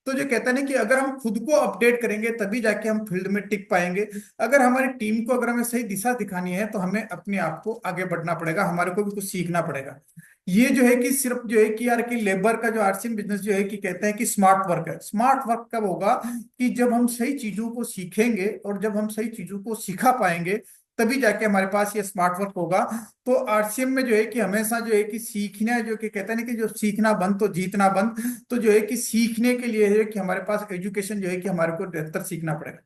तो जो कहता है ना कि अगर हम खुद को अपडेट करेंगे तभी जाके हम फील्ड में टिक पाएंगे। अगर हमारी टीम को अगर हमें सही दिशा दिखानी है तो हमें अपने आप को आगे बढ़ना पड़ेगा, हमारे को भी कुछ सीखना पड़ेगा। ये जो है कि सिर्फ जो है कि यार कि लेबर का जो आरसीएम बिजनेस जो है कि कहते हैं कि स्मार्ट वर्क है। स्मार्ट वर्क कब होगा कि जब हम सही चीजों को सीखेंगे और जब हम सही चीजों को सिखा पाएंगे, तभी जाके हमारे पास ये स्मार्ट वर्क होगा। तो आरसीएम में जो है कि हमेशा जो है कि सीखना, जो कि कहते हैं ना कि जो सीखना बंद तो जीतना बंद। तो जो है कि सीखने के लिए है कि हमारे पास एजुकेशन जो है कि हमारे को निरंतर सीखना पड़ेगा।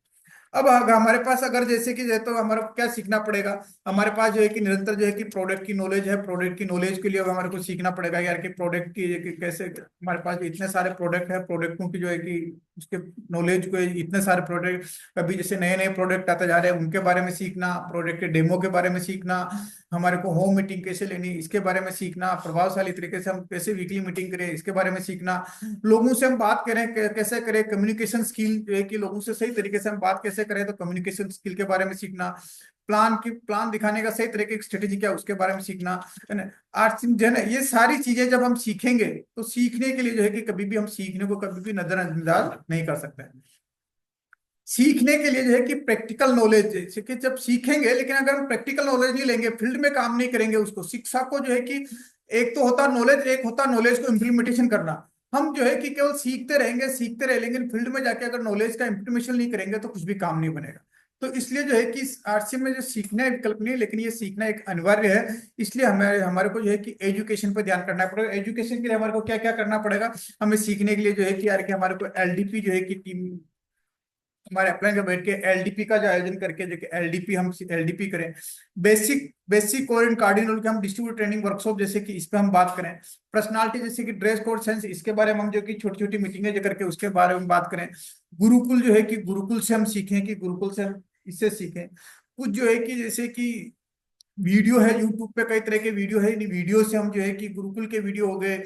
अब हमारे पास अगर जैसे कि तो हमारे को क्या सीखना पड़ेगा, हमारे पास जो है कि निरंतर जो है कि प्रोडक्ट की नॉलेज है, प्रोडक्ट की नॉलेज के लिए अब हमारे को सीखना पड़ेगा यार कि प्रोडक्ट की कि कैसे, हमारे पास इतने सारे प्रोडक्ट है, प्रोडक्टों की जो है कि उसके नॉलेज को, इतने सारे प्रोडक्ट, अभी जैसे नए नए प्रोडक्ट आते जा रहे हैं उनके बारे में सीखना, प्रोडक्ट के डेमो के बारे में सीखना, हमारे को होम मीटिंग कैसे लेनी इसके बारे में सीखना, प्रभावशाली तरीके से हम कैसे वीकली मीटिंग करें इसके बारे में सीखना, लोगों से हम बात करें कैसे करें, कम्युनिकेशन स्किल जो है कि लोगों से सही तरीके से हम बात कैसे करें तो कम्युनिकेशन स्किल के बारे में सीखना, प्लान दिखाने का सही तरीके की स्ट्रेटेजी क्या है उसके बारे में सीखना, है ना। आर्ट्स जो है ना, ये सारी चीजें जब हम सीखेंगे तो सीखने के लिए जो है कि कभी भी हम सीखने को कभी भी नजरअंदाज नहीं कर सकते। सीखने के लिए जो है कि प्रैक्टिकल नॉलेज, जैसे कि जब सीखेंगे लेकिन अगर हम प्रैक्टिकल नॉलेज नहीं लेंगे, फील्ड में काम नहीं करेंगे, उसको शिक्षा को जो है कि एक तो होता नॉलेज, एक होता नॉलेज को इम्प्लीमेंटेशन करना। हम जो है कि केवल सीखते रहे लेकिन फील्ड में जाके अगर नॉलेज का इम्प्लीमेंटेशन नहीं करेंगे तो कुछ भी काम नहीं बनेगा। तो इसलिए जो है कि आरसीएम में जो सीखना है विकल्प नहीं है, लेकिन ये सीखना एक अनिवार्य है। इसलिए हमें हमारे को जो है कि एजुकेशन पर ध्यान करना पड़ेगा। एजुकेशन के लिए हमारे को क्या क्या करना पड़ेगा, हमें सीखने के लिए जो है कि यार कि हमारे को एलडीपी जो है कि टीम, हमारे अपलाइन में बैठ के एलडीपी का जो आयोजन करके जो कि एलडीपी हम एलडीपी करें, basic basic core and cardinal के हम डिस्ट्रीब्यूट ट्रेनिंग वर्कशॉप जैसे कि इस पे हम बात करें, पर्सनालिटी जैसे कि ड्रेस कोड सेंस इसके बारे में हम जो कि छोटी छोटी मीटिंगें जो करके उसके बारे में बात करें, गुरुकुल जो है कि गुरुकुल से हम सीखें, कि गुरुकुल से हम इससे सीखें। कुछ जो है कि जैसे कि वीडियो है यूट्यूब पे, कई तरह के वीडियो है, इन वीडियो से हम जो है कि गुरुकुल के वीडियो हो गए,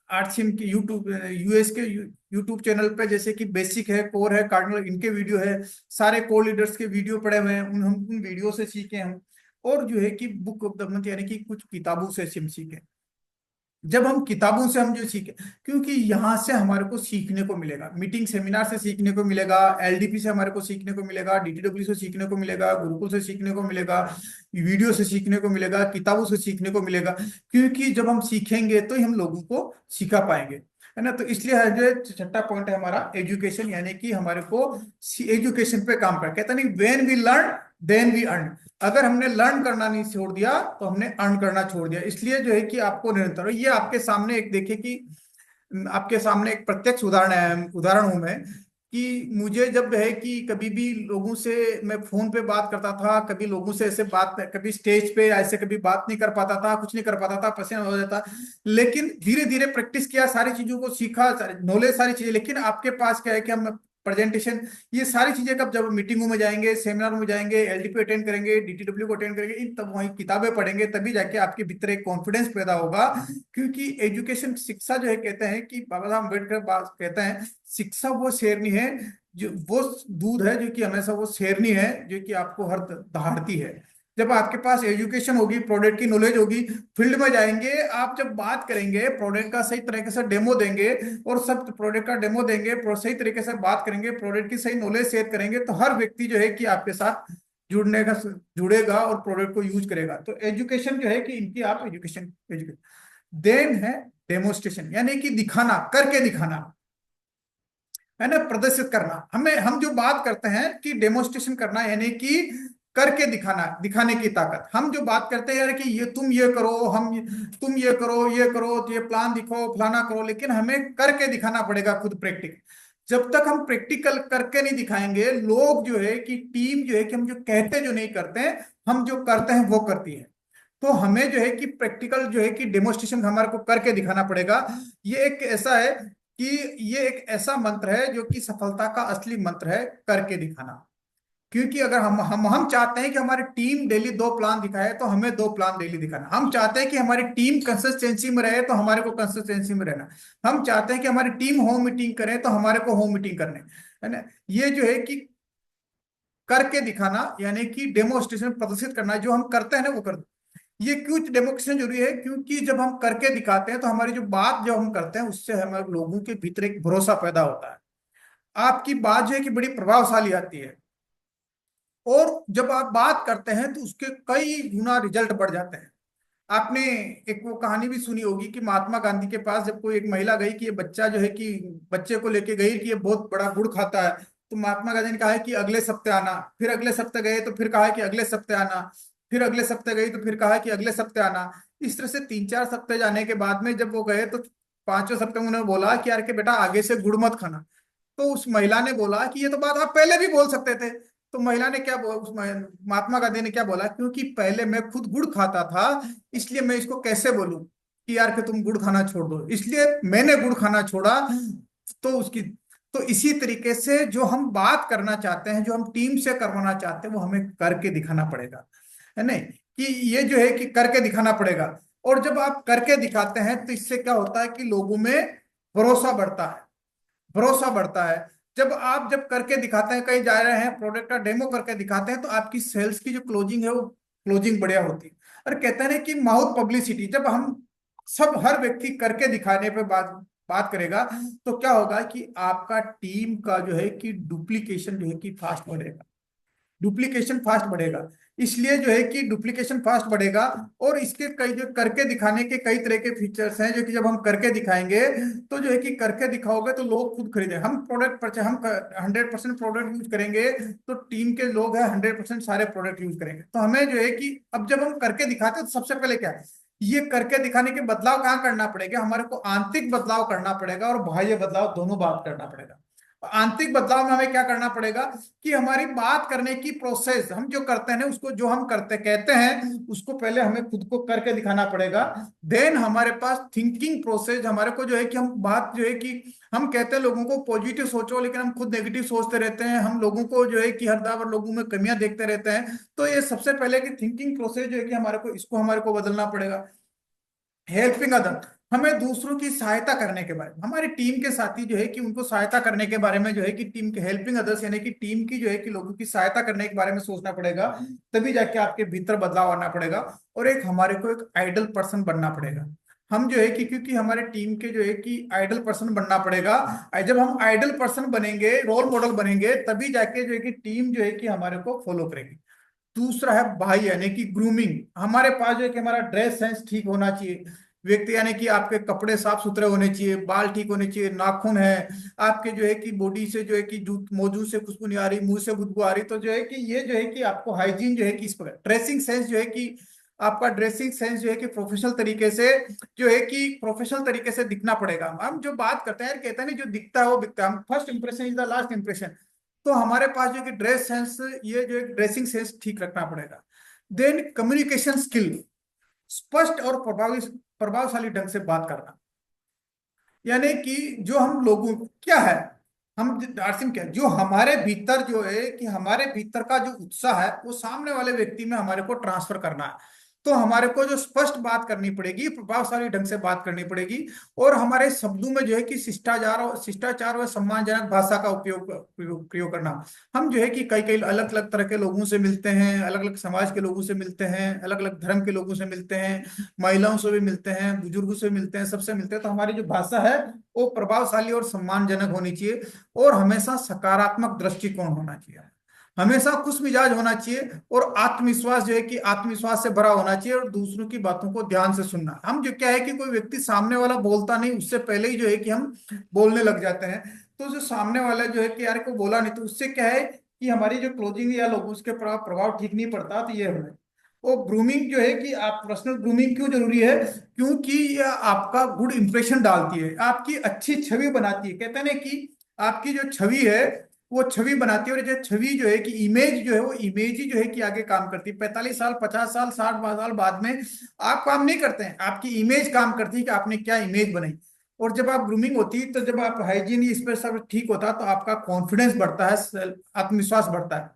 आर्टसिम के यूट्यूब, यूएस के यूट्यूब चैनल पे जैसे कि बेसिक है, कोर है, कार्डिनल, इनके वीडियो है, सारे कोर लीडर्स के वीडियो पड़े हुए हैं, हम उन वीडियो से सीखे हम। और जो है कि बुक ऑफ द मंथ यानी कि कुछ किताबों से हम सीखे। जब हम किताबों से हम जो सीखे, क्योंकि यहाँ से हमारे को सीखने को मिलेगा, मीटिंग सेमिनार से सीखने को मिलेगा, एलडीपी से हमारे को सीखने को मिलेगा, डीटीडब्ल्यू से सीखने को मिलेगा, गुरुकुल से सीखने को मिलेगा, वीडियो से सीखने को मिलेगा, किताबों से सीखने को मिलेगा। क्योंकि जब हम सीखेंगे तो ही हम लोगों को सिखा पाएंगे, है ना। तो इसलिए है जो छठा पॉइंट है हमारा एजुकेशन, यानी कि हमारे को एजुकेशन पे काम कर, कहता नहीं when we learn then we earn. अगर हमने लर्न करना नहीं छोड़ दिया तो हमने अर्न करना छोड़ दिया। इसलिए जो है कि आपको निरंतर, ये आपके सामने एक देखिए कि आपके सामने एक प्रत्यक्ष उदाहरण हूं मैं, कि मुझे जब है कि कभी भी लोगों से मैं फोन पे बात करता था, कभी लोगों से ऐसे बात, कभी स्टेज पे ऐसे कभी बात नहीं कर पाता था, कुछ नहीं कर पाता था, पसीना हो जाता। लेकिन धीरे धीरे प्रैक्टिस किया, सारी चीजों को सीखा, नॉलेज सारी चीजें। लेकिन आपके पास क्या है कि हम प्रेजेंटेशन, ये सारी चीजें कब, जब मीटिंगों में जाएंगे, सेमिनार में जाएंगे, एलडीपी अटेंड करेंगे, डीटीडब्ल्यू को अटेंड करेंगे, इन तब वही किताबें पढ़ेंगे, तभी जाके आपके भीतर एक कॉन्फिडेंस पैदा होगा। क्योंकि एजुकेशन, शिक्षा जो है, कहते हैं कि बाबा साहब अम्बेडकर बात कहते हैं, शिक्षा वो शेरनी है, जो वो दूध है जो कि हमेशा वो शेरनी है जो कि आपको हर दहाड़ती है। जब आपके पास एजुकेशन होगी, प्रोडक्ट की नॉलेज होगी, फील्ड में जाएंगे, आप जब बात करेंगे प्रोडक्ट का सही तरीके से डेमो देंगे, और सब प्रोडक्ट का डेमो देंगे, सही तरीके से बात करेंगे, प्रोडक्ट की सही नॉलेज शेयर करेंगे, तो हर व्यक्ति जो है कि आपके साथ जुड़ने का जुड़ेगा और प्रोडक्ट को यूज करेगा। तो एजुकेशन जो है कि इनकी आप एजुकेशन एजुकेशन देन है डेमोस्ट्रेशन, यानी कि दिखाना, करके दिखाना, है ना, प्रदर्शित करना। हम जो बात करते हैं कि डेमोस्ट्रेशन करना, यानी कि करके दिखाना, दिखाने की ताकत। हम जो बात करते हैं यार कि ये तुम ये करो, तुम ये करो, ये करो, तो ये प्लान दिखो, फलाना करो, लेकिन हमें करके दिखाना पड़ेगा खुद, प्रैक्टिकल। जब तक हम प्रैक्टिकल करके नहीं दिखाएंगे, लोग जो है कि टीम जो है कि हम जो कहते जो नहीं करते हैं, हम जो करते हैं वो करती है। तो हमें जो है कि प्रैक्टिकल जो है कि डेमोस्ट्रेशन हमारे को करके दिखाना पड़ेगा। ये एक ऐसा है कि ये एक ऐसा मंत्र है जो कि सफलता का असली मंत्र है, करके दिखाना। क्योंकि अगर हम चाहते हैं कि हमारी टीम डेली 2 प्लान दिखाए, तो हमें 2 प्लान डेली दिखाना। हम चाहते हैं कि हमारी टीम कंसिस्टेंसी में रहे, तो हमारे को कंसिस्टेंसी में रहना। हम चाहते हैं कि हमारी टीम होम मीटिंग करे, तो हमारे को होम मीटिंग करने, है ना। ये जो है कि करके दिखाना, यानी कि डेमोस्ट्रेशन, प्रदर्शित करना, जो हम करते हैं ना वो करते। ये क्यों डेमोक्रेसी जरूरी है? क्योंकि जब हम करके दिखाते हैं, तो हमारी जो बात जो हम करते हैं, उससे हमारे लोगों के भीतर एक भरोसा पैदा होता है। आपकी बात जो है कि बड़ी प्रभावशाली आती है, और जब आप बात करते हैं तो उसके कई गुना रिजल्ट बढ़ जाते हैं। आपने एक वो कहानी भी सुनी होगी कि महात्मा गांधी के पास जब कोई एक महिला गई कि ये बच्चा जो है कि बच्चे को लेके गई कि ये बहुत बड़ा गुड़ खाता है, तो महात्मा गांधी ने कहा है कि अगले सप्ते आना। फिर अगले सप्ते गए तो फिर कहा है कि अगले सप्ते आना। फिर अगले सप्ते गई तो फिर कहा है कि अगले सप्ते आना। इस तरह से 3-4 सप्ते जाने के बाद में जब वो गए, तो 5वें सप्ते में उन्होंने बोला कि यार कि बेटा आगे से गुड़ मत खाना। तो उस महिला ने बोला कि ये तो बात आप पहले भी बोल सकते थे। तो महिला ने क्या बोला, महात्मा गांधी ने क्या बोला, क्योंकि पहले मैं खुद गुड़ खाता था, इसलिए मैं इसको कैसे बोलूं कि यार कि तुम गुड़ खाना छोड़ दो, इसलिए मैंने गुड़ खाना छोड़ा। तो उसकी तो इसी तरीके से जो हम बात करना चाहते हैं, जो हम टीम से करवाना चाहते हैं, वो हमें करके दिखाना पड़ेगा, है नहीं, कि ये जो है कि करके दिखाना पड़ेगा। और जब आप करके दिखाते हैं, तो इससे क्या होता है कि लोगों में भरोसा बढ़ता है, भरोसा बढ़ता है। जब करके दिखाते हैं, कहीं जा रहे हैं, प्रोडक्ट का डेमो करके दिखाते हैं, तो आपकी सेल्स की जो क्लोजिंग है, वो क्लोजिंग बढ़िया होती है। और कहते हैं ना कि माउथ पब्लिसिटी, जब हम सब हर व्यक्ति करके दिखाने पे बात बात करेगा, तो क्या होगा कि आपका टीम का जो है कि डुप्लीकेशन जो है कि फास्ट बढ़ेगा, डुप्लीकेशन फास्ट बढ़ेगा। इसलिए जो है कि डुप्लीकेशन फास्ट बढ़ेगा। और इसके कई जो करके दिखाने के कई तरह के फीचर्स हैं, जो कि जब हम करके दिखाएंगे, तो जो है कि करके दिखाओगे तो लोग खुद खरीदें। हम प्रोडक्ट पर हम 100% प्रोडक्ट यूज करेंगे, तो टीम के लोग हैं 100% सारे प्रोडक्ट यूज करेंगे। तो हमें जो है कि अब जब हम करके दिखाते हैं, तो सबसे पहले क्या है, ये करके दिखाने के बदलाव कहाँ करना पड़ेगा, हमारे को आंतरिक बदलाव करना पड़ेगा और बाह्य बदलाव, दोनों बात करना पड़ेगा। आंतरिक बदलाव में हमें क्या करना पड़ेगा कि हमारी बात करने की प्रोसेस, हम जो करते हैं उसको, जो हम करते कहते हैं, उसको पहले हमें खुद को करके दिखाना पड़ेगा। देन हमारे पास थिंकिंग प्रोसेस, हमारे को जो है कि हम बात जो है कि हम कहते हैं लोगों को पॉजिटिव सोचो, लेकिन हम खुद नेगेटिव सोचते रहते हैं। हम लोगों को जो है कि हर बार लोगों में कमियां देखते रहते हैं। तो ये सबसे पहले की थिंकिंग प्रोसेस जो है कि हमारे को, इसको हमारे को बदलना पड़ेगा। हेल्पिंग अदर, हमें दूसरों की सहायता करने के बारे में, हमारी टीम के साथी जो है कि उनको सहायता करने के बारे में, जो है कि टीम के हेल्पिंग अदर्स, यानी कि टीम की जो है कि लोगों की सहायता करने के बारे में सोचना पड़ेगा। तभी जाके आपके भीतर बदलाव आना पड़ेगा। और एक हमारे को एक आइडल पर्सन बनना पड़ेगा। हम जो है कि क्योंकि हमारे टीम के जो है कि आइडल पर्सन बनना पड़ेगा। जब हम आइडल पर्सन बनेंगे, रोल मॉडल बनेंगे, तभी जाके जो है कि टीम जो है कि हमारे को फॉलो करेगी। दूसरा है भाई, यानी कि ग्रूमिंग। हमारे पास जो है कि हमारा ड्रेस सेंस ठीक होना चाहिए। व्यक्ति, यानी कि आपके कपड़े साफ सुथरे होने चाहिए, बाल ठीक होने चाहिए, नाखून है आपके जो है कि बॉडी से जो है कि मौजू से खुशबू नहीं आ रही, मुंह से खुशबू आ रही, तो जो है कि ये जो है कि आपको हाइजीन जो है कि इस प्रकार ड्रेसिंग सेंस जो है कि आपका ड्रेसिंग सेंस जो है कि प्रोफेशनल तरीके से, जो है कि प्रोफेशनल तरीके से दिखना पड़ेगा। हम जो बात करते हैं, कहते हैं ना, जो दिखता है वो बिकता है, first impression is the last impression. तो हमारे पास जो कि ड्रेस सेंस, ये जो एक ड्रेसिंग सेंस ठीक रखना पड़ेगा। देन कम्युनिकेशन स्किल, स्पष्ट और प्रभावशाली ढंग से बात करना। यानी कि जो हम लोगों क्या है, हम डार्सिंग क्या है? जो हमारे भीतर जो है कि हमारे भीतर का जो उत्साह है, वो सामने वाले व्यक्ति में हमारे को ट्रांसफर करना है। तो हमारे को जो स्पष्ट बात करनी पड़ेगी, प्रभावशाली ढंग से बात करनी पड़ेगी, और हमारे शब्दों में जो है कि शिष्टाचार और सम्मानजनक भाषा का प्रयोग करना। हम जो है कि कई कई अलग अलग तरह के लोगों से मिलते हैं, अलग अलग समाज के लोगों से मिलते हैं, अलग अलग धर्म के लोगों से मिलते हैं, महिलाओं से भी मिलते हैं, बुजुर्गों से मिलते हैं, सबसे मिलते हैं। तो हमारी जो भाषा है वो प्रभावशाली और सम्मानजनक होनी चाहिए, और हमेशा सकारात्मक दृष्टिकोण होना चाहिए, हमेशा खुश मिजाज होना चाहिए, और आत्मविश्वास जो है कि आत्मविश्वास से भरा होना चाहिए, और दूसरों की बातों को ध्यान से सुनना। हम जो क्या है कि कोई व्यक्ति सामने वाला बोलता नहीं, उससे पहले ही जो है कि हम बोलने लग जाते हैं। तो जो सामने वाला जो है कि यार को बोला नहीं, तो उससे क्या है कि हमारी जो क्लोजिंग या लोगों उसके प्रभाव ठीक नहीं पड़ता। तो ये है। और ग्रूमिंग जो है कि आप पर्सनल ग्रूमिंग क्यों जरूरी है, क्योंकि यह आपका गुड इंप्रेशन डालती है, आपकी अच्छी छवि बनाती है। कहते हैं ना कि आपकी जो छवि है वो छवि बनाती है, और जो छवि जो है कि इमेज जो है वो इमेज ही जो है कि आगे काम करती है। 45 साल, 50 साल, 60 साल बाद में आप काम नहीं करते हैं, आपकी इमेज काम करती है कि आपने क्या इमेज बनाई। और जब आप ग्रूमिंग होती है, तो जब आप हाइजीन इस पर सब ठीक होता है, तो आपका कॉन्फिडेंस बढ़ता है, आत्मविश्वास बढ़ता है,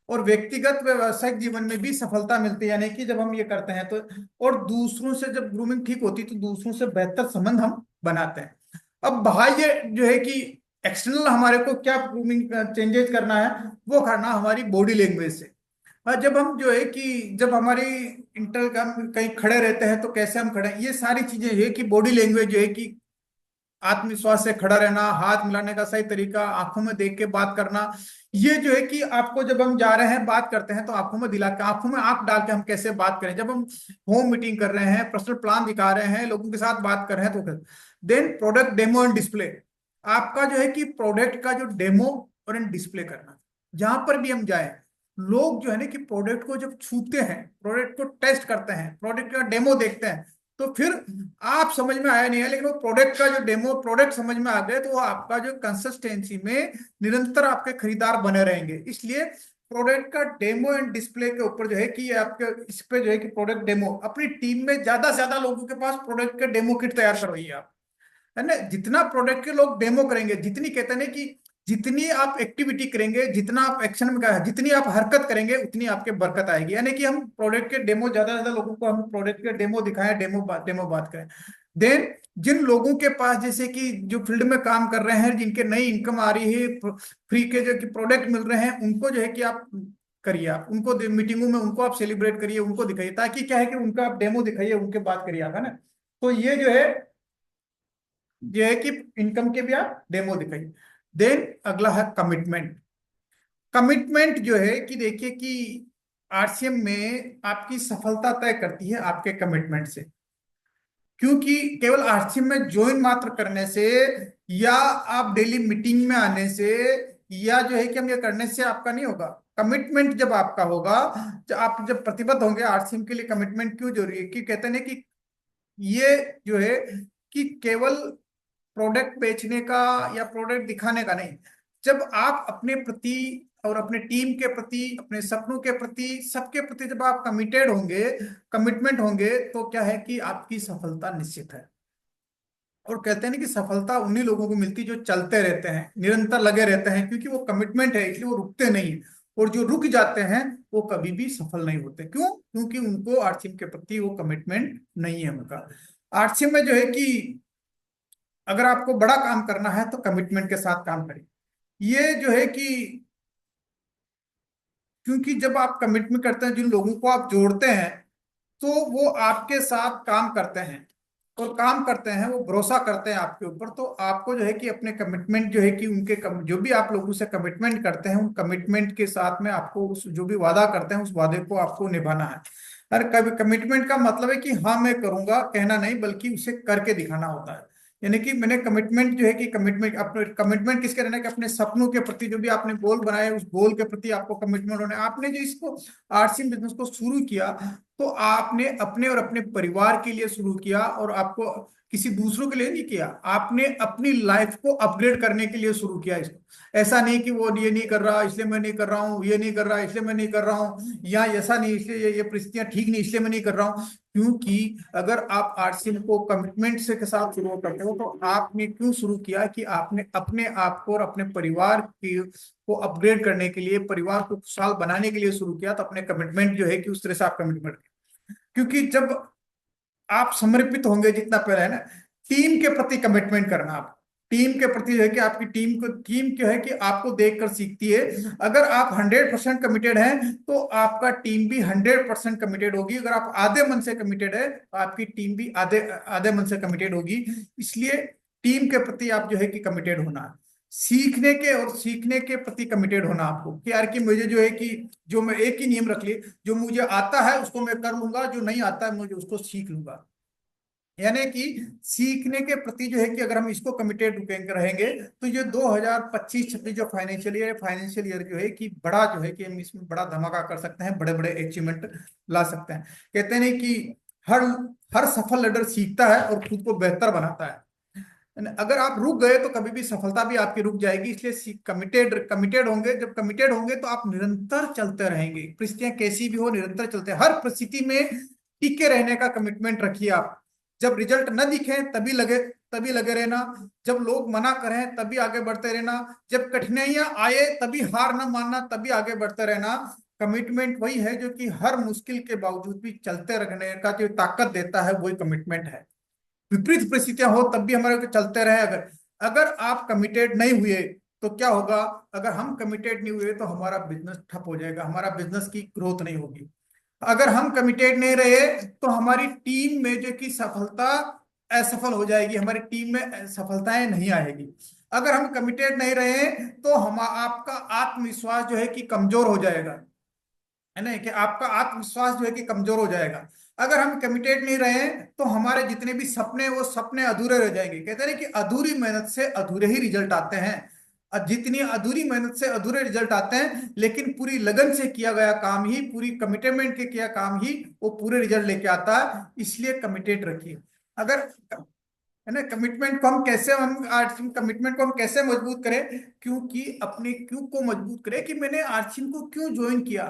और व्यक्तिगत व्यवसायिक जीवन में भी सफलता मिलती है। यानी कि जब हम ये करते हैं तो, और दूसरों से जब ग्रूमिंग ठीक होती है तो दूसरों से बेहतर संबंध हम बनाते हैं। अब बाह्य जो है कि एक्सटर्नल हमारे को क्या ग्रूमिंग चेंजेस करना है, वो करना हमारी बॉडी लैंग्वेज से। जब हम जो है कि जब हमारी इंटर का कहीं खड़े रहते हैं तो कैसे हम खड़े हैं, ये सारी चीजें है कि बॉडी लैंग्वेज जो है कि आत्मविश्वास से खड़ा रहना, हाथ मिलाने का सही तरीका, आंखों में देख के बात करना, ये जो है कि आपको जब हम जा रहे हैं बात करते हैं तो आंखों में दिला के, आंखों में आंख डाल के हम कैसे बात करें, जब हम होम मीटिंग कर रहे हैं, पर्सनल प्लान दिखा रहे हैं, लोगों के साथ बात कर रहे हैं, तो then product demo and display. आपका जो है कि प्रोडक्ट का जो डेमो और डिस्प्ले करना, जहां पर भी हम जाए, लोग जो है ना कि प्रोडक्ट को जब छूते हैं, प्रोडक्ट को टेस्ट करते हैं, प्रोडक्ट का डेमो देखते हैं, तो फिर आप समझ में आया नहीं है, लेकिन वो प्रोडक्ट का जो डेमो प्रोडक्ट समझ में आ गए, तो वो आपका जो कंसिस्टेंसी में निरंतर आपके खरीदार बने रहेंगे। इसलिए प्रोडक्ट का डेमो एंड डिस्प्ले के ऊपर जो है कि आपके इस पे जो है कि प्रोडक्ट डेमो, अपनी टीम में ज्यादा से ज्यादा लोगों के पास प्रोडक्ट का डेमो किट तैयार करवाइए आप, है ना। जितना प्रोडक्ट के लोग डेमो करेंगे, जितनी कहते हैं ना कि जितनी आप एक्टिविटी करेंगे, जितना आप एक्शन में जितनी आप हरकत करेंगे, उतनी आपके बरकत आएगी। यानी कि हम प्रोडक्ट के डेमो, ज्यादा से ज्यादा लोगों को हम प्रोडक्ट के डेमो दिखाएं, डेमो बात करें। देन जिन लोगों के पास जैसे कि जो फील्ड में काम कर रहे हैं, जिनके नई इनकम आ रही है, फ्री के जो कि प्रोडक्ट मिल रहे हैं, उनको जो है कि आप करिए, आप उनको मीटिंगों में उनको आप सेलिब्रेट करिए, उनको दिखाइए, ताकि क्या है कि उनका आप डेमो दिखाइए, उनके बात करिए आप, है ना। तो ये जो है ये है कि इनकम के भी आप डेमो दिखाइए। देन अगला है कमिटमेंट। कमिटमेंट जो है कि देखिए कि आरसीएम में आपकी सफलता तय करती है आपके कमिटमेंट से, क्योंकि केवल आरसीएम में ज्वाइन मात्र करने से, या आप डेली मीटिंग में आने से, या जो है कि हम ये करने से आपका नहीं होगा। कमिटमेंट जब आपका होगा, जब आप जब प्रतिबद्ध होंगे, आरसीएम के लिए कमिटमेंट क्यों जरूरी है, कि कहते हैं कि ये जो है कि केवल प्रोडक्ट बेचने का या प्रोडक्ट दिखाने का नहीं, जब आप अपने प्रति और अपने टीम के प्रति, अपने सपनों के प्रति, सबके प्रति जब आप कमिटेड होंगे, कमिटमेंट होंगे, तो क्या है कि आपकी सफलता निश्चित है। और कहते हैं ना कि सफलता उन्हीं लोगों को मिलती है जो चलते रहते हैं, निरंतर लगे रहते हैं, क्योंकि वो कमिटमेंट है, इसलिए वो रुकते नहीं। और जो रुक जाते हैं वो कभी भी सफल नहीं होते। क्यों? क्योंकि उनको आरसीएम के प्रति वो कमिटमेंट नहीं है उनका। आरसीएम में जो है कि अगर आपको बड़ा काम करना है तो कमिटमेंट के साथ काम करें। ये जो है कि क्योंकि जब आप कमिटमेंट करते हैं, जिन लोगों को आप जोड़ते हैं, तो वो आपके साथ काम करते हैं, और काम करते हैं, वो भरोसा करते हैं आपके ऊपर। तो आपको जो है कि अपने कमिटमेंट जो है कि जो भी आप लोगों से कमिटमेंट करते हैं, उन कमिटमेंट के साथ में आपको उस जो भी वादा करते हैं, उस वादे को आपको निभाना है। अरे कभी कमिटमेंट का मतलब है कि हाँ मैं करूंगा कहना नहीं, बल्कि उसे करके दिखाना होता है। यानी कि मैंने कमिटमेंट जो है कि कमिटमेंट, अपने कमिटमेंट किसके रहना है कि अपने सपनों के प्रति, जो भी आपने गोल बनाए, उस गोल के प्रति आपको कमिटमेंट होना है। आपने जो इसको आरसीएम बिजनेस को शुरू किया, तो आपने अपने और अपने परिवार के लिए शुरू किया, और आपको किसी दूसरों के लिए नहीं किया, आपने अपनी लाइफ को अपग्रेड करने के लिए शुरू किया इसको। ऐसा नहीं कि वो ये नहीं कर रहा इसलिए मैं नहीं कर रहा हूँ, ये नहीं कर रहा इसलिए मैं नहीं कर रहा हूँ, या ऐसा नहीं इसलिए ये परिस्थितियां ठीक नहीं इसलिए मैं नहीं कर रहा हूँ। क्योंकि अगर आप आरसीएम को कमिटमेंट से के साथ शुरू करते हो, तो आपने क्यों शुरू किया कि आपने अपने आप को और अपने परिवार की को अपग्रेड करने के लिए, परिवार को खुशहाल बनाने के लिए शुरू किया। तो अपने कमिटमेंट जो है कि उस तरह से आप कमिटमेंट, क्योंकि जब आप समर्पित होंगे, जितना पहले है ना, टीम के प्रति कमिटमेंट करना, आप टीम के प्रति जो है कि आपकी टीम क्या है कि आपको देखकर सीखती है। अगर आप 100% कमिटेड हैं तो आपका टीम भी 100% कमिटेड होगी। अगर आप आधे मन से कमिटेड है तो आपकी टीम भी आधे आधे मन से कमिटेड होगी। इसलिए टीम के प्रति आप जो है कि कमिटेड होना, सीखने के प्रति कमिटेड होना आपको, कि यार कि मुझे जो है कि जो मैं एक ही नियम रख लिए, जो मुझे आता है उसको मैं कर लूंगा, जो नहीं आता है मुझे उसको सीख लूंगा। यानी कि सीखने के प्रति जो है कि अगर हम इसको कमिटेड रहेंगे तो ये 2025-26 जो फाइनेंशियल ईयर जो है कि बड़ा जो है कि हम इसमें बड़ा धमाका कर सकते हैं, बड़े बड़े अचीवमेंट ला सकते हैं। कहते हैं कि हर हर सफल लीडर सीखता है और खुद को बेहतर बनाता है। अगर आप रुक गए तो कभी भी सफलता भी आपकी रुक जाएगी। इसलिए कमिटेड कमिटेड होंगे, जब कमिटेड होंगे तो आप निरंतर चलते रहेंगे, परिस्थितियां कैसी भी हो निरंतर चलते हैं, हर परिस्थिति में टिके रहने का कमिटमेंट रखिए आप। जब रिजल्ट न दिखे तभी लगे रहना, जब लोग मना करें तभी आगे बढ़ते रहना, जब कठिनाइयां आए तभी हार न मानना, तभी आगे बढ़ते रहना। कमिटमेंट वही है जो कि हर मुश्किल के बावजूद भी चलते रहने का जो ताकत देता है, वही कमिटमेंट है। विपरीत परिस्थितियां हो तब भी हमारे को चलते रहे। अगर अगर आप कमिटेड नहीं हुए तो क्या होगा? अगर हम कमिटेड नहीं हुए तो हमारा बिजनेस ठप हो जाएगा, हमारा बिजनेस की ग्रोथ नहीं होगी। अगर हम कमिटेड नहीं रहे तो हमारी टीम में जो कि सफलता असफल हो जाएगी, हमारी टीम में सफलताएं नहीं आएगी। अगर हम कमिटेड नहीं रहे तो हम आपका आत्मविश्वास जो है कि कमजोर हो जाएगा, है ना, कि आपका आत्मविश्वास जो है कि कमजोर हो जाएगा। अगर हम कमिटेड नहीं रहे तो हमारे जितने भी सपने, वो सपने अधूरे रह जाएंगे। कहते हैं ना कि अधूरी मेहनत से अधूरे ही रिजल्ट आते हैं। जितनी अधूरी मेहनत से अधूरे रिजल्ट आते हैं, लेकिन पूरी लगन से किया गया काम ही, पूरी कमिटमेंट के किया काम ही वो पूरे रिजल्ट लेके आता है। इसलिए कमिटेड रखिए। अगर, है ना, कमिटमेंट को हम कैसे मजबूत करें? क्योंकि अपने क्यों को मजबूत करें, कि मैंने आरसीएम को क्यों ज्वाइन किया,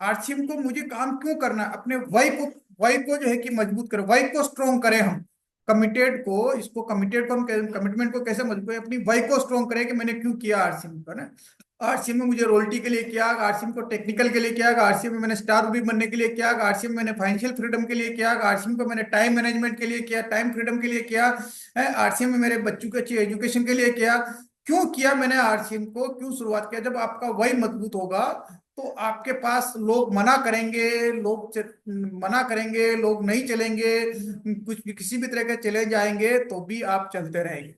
आरसीएम को मुझे काम क्यों करना है, अपने वाई को जो है कि मजबूत करें, वाई को स्ट्रोंग करें हम। कमिटेड को हम कमिटमेंट को कैसे मजबूत करें? अपनी वाई को स्ट्रोंग करें कि मैंने क्यों किया आरसीएम को, ना। आरसीएम में मुझे रॉयल्टी के लिए किया, आरसीएम को टेक्निकल के लिए किया, आरसीएम में मैंने स्टार रूबी बनने के लिए किया, आरसीएम मैंने फाइनेंशियल फ्रीडम के लिए किया, आरसीएम को मैंने टाइम मैनेजमेंट के लिए किया, टाइम फ्रीडम के लिए किया है, आरसीएम में मेरे बच्चों के अच्छी एजुकेशन के लिए किया। क्यों किया मैंने आरसीएम को, क्यों शुरुआत किया? जब आपका वही मजबूत होगा तो आपके पास लोग मना करेंगे, मना करेंगे, लोग नहीं चलेंगे, कुछ भी किसी भी तरह के चले जाएंगे तो भी आप चलते रहेंगे,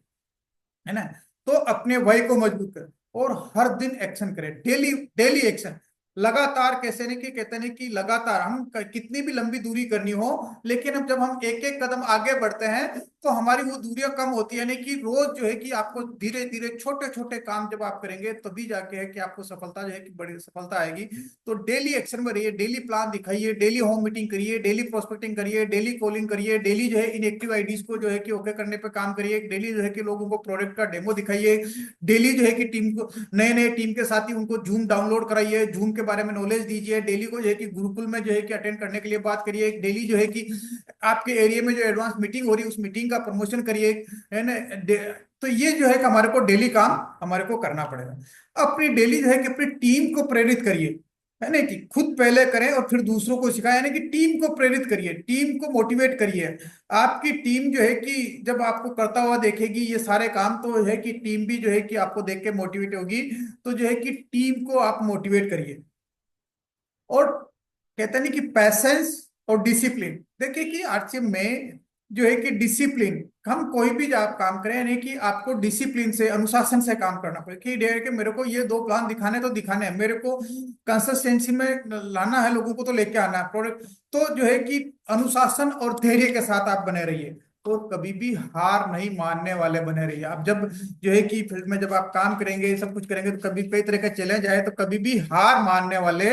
है ना। तो अपने वय को मजबूत करें और हर दिन एक्शन करें, डेली डेली एक्शन, लगातार। कैसे नहीं कि कहते नहीं कि लगातार हम कितनी भी लंबी दूरी करनी हो, लेकिन अब जब हम एक एक कदम आगे बढ़ते हैं तो हमारी वो दूरियां कम होती है। यानी कि रोज जो है कि आपको धीरे धीरे छोटे छोटे काम जब आप करेंगे तभी जाके है कि आपको सफलता जो है कि बड़ी सफलता आएगी। तो डेली एक्शन में रहिए, डेली प्लान दिखाइए, डेली होम मीटिंग करिए, डेली प्रोस्पेक्टिंग करिए, डेली कॉलिंग करिए, डेली जो है इनएक्टिव आईडीज को जो है कि ओके करने पे काम करिए, डेली जो है कि लोगों को प्रोडक्ट का डेमो दिखाइए, डेली जो है कि टीम को नए नए टीम के साथ ही उनको जूम डाउनलोड कराइए, जूम के बारे में नॉलेज दीजिए, डेली को जो है कि गुरुकुल में जो है कि अटेंड करने के लिए बात करिए, डेली जो है कि आपके एरिया में जो एडवांस मीटिंग हो रही है उस मीटिंग का प्रमोशन करिए, है ना। तो ये जो है कि हमारे को डेली काम हमारे को करना पड़ेगा। अपनी डेली जो है कि अपनी टीम को प्रेरित करिए, है ना, कि खुद पहले करें और फिर दूसरों को सिखाएं। यानी कि टीम को प्रेरित करिए, टीम को मोटिवेट करिए। आपकी टीम जो है कि जब आपको करता हुआ देखेगी ये सारे काम, तो है कि टीम भी जो है कि आपको देख के मोटिवेट होगी। तो जो है कि टीम को आप मोटिवेट करिए। और कहते नहीं कि पैसेंस और डिसिप्लिन, देखिए कि आरसीएम में जो है कि डिसिप्लिन, हम कोई भी आप काम करें यानी कि आपको डिसिप्लिन से, अनुशासन से काम करना पड़ेगा। कि डे कि मेरे को ये 2 प्लान दिखाने तो दिखाने हैं, मेरे को कंसिस्टेंसी में लाना है, लोगों को तो लेके आना है प्रोडक्ट। तो जो है कि अनुशासन और धैर्य के साथ आप बने रहिए, तो कभी भी हार नहीं मानने वाले बने रहिए। आप जब जो है कि फील्ड में जब आप काम करेंगे, सब कुछ करेंगे, तो कभी कई तरह के चैलेंज आए तो कभी भी हार मानने वाले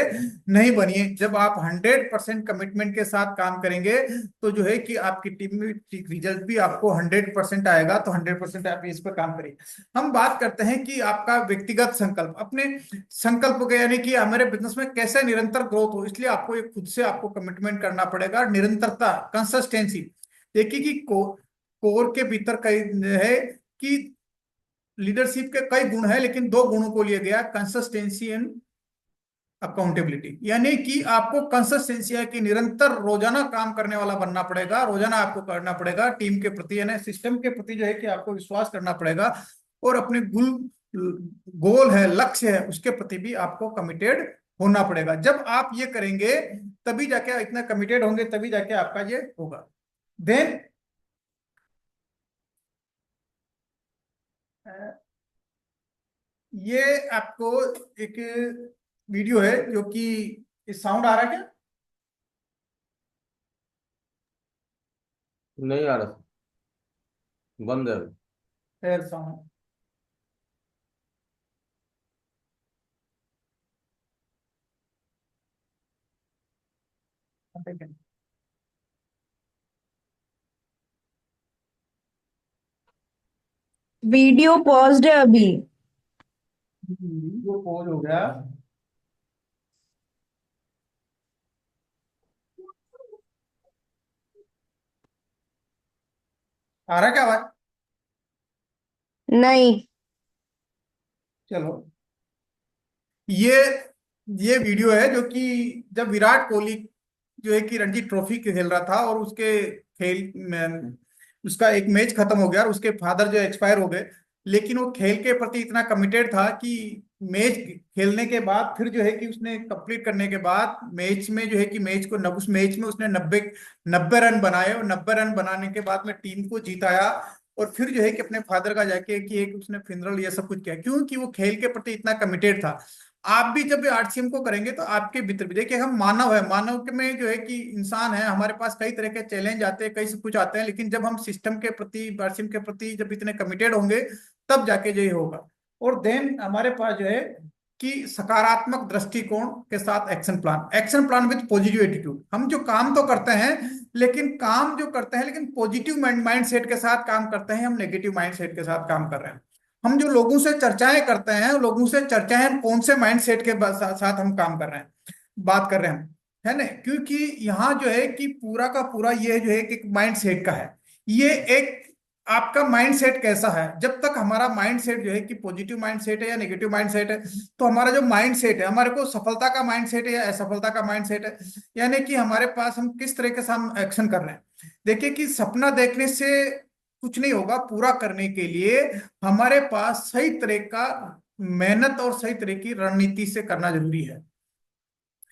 नहीं बनिए। जब आप 100% कमिटमेंट के साथ काम करेंगे तो जो है कि आपकी टीम में रिजल्ट भी आपको 100% आएगा। तो 100% आप इस पर काम करिए। हम बात करते हैं कि आपका व्यक्तिगत संकल्प, अपने संकल्प के, यानी कि हमारे बिजनेस में कैसे निरंतर ग्रोथ हो, इसलिए आपको ये खुद से आपको कमिटमेंट करना पड़ेगा, निरंतरता, कंसिस्टेंसी। देखिए कि कोर के भीतर कई है कि लीडरशिप के कई गुण है, लेकिन 2 गुणों को लिया गया, कंसिस्टेंसी एंड अकाउंटेबिलिटी यानी कि आपको कंसिस्टेंसी है कि निरंतर रोजाना काम करने वाला बनना पड़ेगा, रोजाना आपको करना पड़ेगा टीम के प्रति, यानी सिस्टम के प्रति जो है कि आपको विश्वास करना पड़ेगा, और अपने गोल है, लक्ष्य है, उसके प्रति भी आपको कमिटेड होना पड़ेगा। जब आप ये करेंगे तभी जाके, इतना कमिटेड होंगे तभी जाके आपका ये होगा। देन ये आपको एक वीडियो है जो कि, साउंड आ रहा है क्या? नहीं आ रहा, बंद है। खैर साउंड, वीडियो पॉज्ड है अभी। वो पॉज हो गया। आ रहा है क्या आवाज? नहीं। चलो, ये ये वीडियो है जो कि जब विराट कोहली जो है कि रणजी ट्रॉफी खेल रहा था, और उसके खेल में उसका एक मैच खत्म हो गया और उसके फादर जो एक्सपायर हो गए, लेकिन वो खेल के प्रति इतना कमिटेड था कि मैच खेलने के बाद फिर जो है कि उसने कंप्लीट करने के बाद मैच में जो है कि मैच को उस मैच में उसने 90 रन बनाए, और 90 रन बनाने के बाद में टीम को जीताया। और फिर जो है कि अपने फादर का जाके कि एक उसने फिनरल ये सब कुछ किया, क्योंकि वो खेल के प्रति इतना कमिटेड था। आप भी जब आरसीएम को करेंगे तो आपके भीतर भी देखिए, हम मानव है, मानव के में जो है कि इंसान है, हमारे पास कई तरह के चैलेंज आते हैं, कई सब कुछ आते हैं, लेकिन जब हम सिस्टम के प्रति, आरसीएम के प्रति जब इतने कमिटेड होंगे तब जाके जो ये होगा। और देन हमारे पास जो है कि सकारात्मक दृष्टिकोण के साथ action plan, action plan with positive attitude. हम जो काम तो करते हैं, लेकिन काम जो करते हैं लेकिन पॉजिटिव माइंड सेट के साथ काम करते हैं, हम नेगेटिव माइंड सेट के साथ काम कर रहे हैं। हम जो लोगों से चर्चाएं करते हैं, लोगों से चर्चाएं कौन से माइंडसेट के साथ हम काम कर रहे हैं, बात कर रहे हैं हम, है ना? क्योंकि यहाँ जो है कि पूरा का पूरा ये जो है कि माइंडसेट का है। ये एक आपका माइंडसेट कैसा है, जब तक हमारा माइंडसेट जो है कि पॉजिटिव माइंडसेट है या नेगेटिव माइंडसेट है, तो हमारा जो माइंडसेट है, हमारे को सफलता का माइंडसेट है या असफलता का माइंडसेट है, यानी कि हमारे पास हम किस तरीके से हम एक्शन कर रहे हैं। देखिए कि सपना देखने से कुछ नहीं होगा, पूरा करने के लिए हमारे पास सही तरह का मेहनत और सही तरह की रणनीति से करना जरूरी है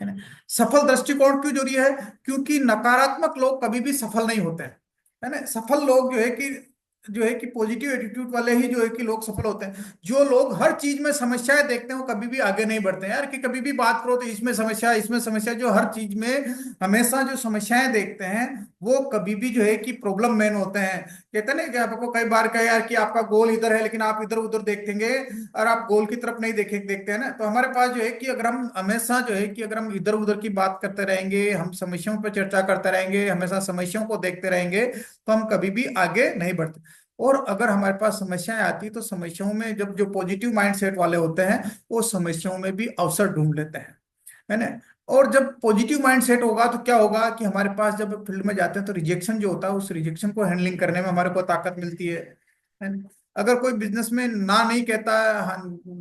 ना? सफल दृष्टिकोण क्यों जरूरी है? क्योंकि नकारात्मक लोग कभी भी सफल नहीं होते हैं, है ना? सफल लोग जो है कि पॉजिटिव एटीट्यूड वाले ही जो है कि लोग सफल होते हैं। जो लोग हर चीज में समस्याएं देखते हैं वो कभी भी आगे नहीं बढ़ते हैं यार, कि कभी भी बात करो तो इसमें समस्या, इसमें समस्या, जो हर चीज में हमेशा जो समस्याएं देखते हैं वो कभी भी जो है कि प्रॉब्लम मैन होते हैं। कहते हैं ना कि आपको कई बार कहा यार कि आपका गोल इधर है लेकिन आप इधर उधर देखेंगे और आप गोल की तरफ नहीं देखते हैं ना। तो हमारे पास जो है कि अगर हम हमेशा जो है कि अगर हम इधर उधर की बात करते रहेंगे, हम समस्याओं पर चर्चा करते रहेंगे, हमेशा समस्याओं को देखते रहेंगे, तो हम कभी भी आगे नहीं बढ़ते। और अगर हमारे पास समस्याएं आती तो समस्याओं में जब जो पॉजिटिव माइंडसेट वाले होते हैं वो समस्याओं में भी अवसर ढूंढ लेते हैं, है ना? और जब पॉजिटिव माइंडसेट होगा तो क्या होगा कि हमारे पास जब फील्ड में जाते हैं तो रिजेक्शन जो होता है, उस रिजेक्शन को हैंडलिंग करने में हमारे को ताकत मिलती है ना? अगर कोई बिजनेस में ना नहीं कहता है,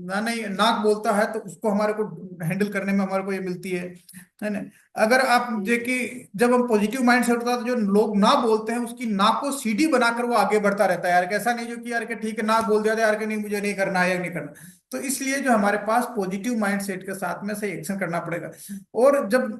ना नहीं ना बोलता है, तो उसको हमारे को हैंडल करने में हमारे को ये मिलती है ना? अगर आप देखिए जब हम पॉजिटिव माइंड सेट होता है तो जो लोग ना बोलते हैं उसकी ना को सीढ़ी बनाकर वो आगे बढ़ता रहता है यार, कैसा नहीं जो कि यार कि ठीक है ना बोल दिया था यार कि नहीं मुझे नहीं करना है या नहीं करना। तो इसलिए जो हमारे पास पॉजिटिव माइंड सेट के साथ में सही एक्शन करना पड़ेगा। और जब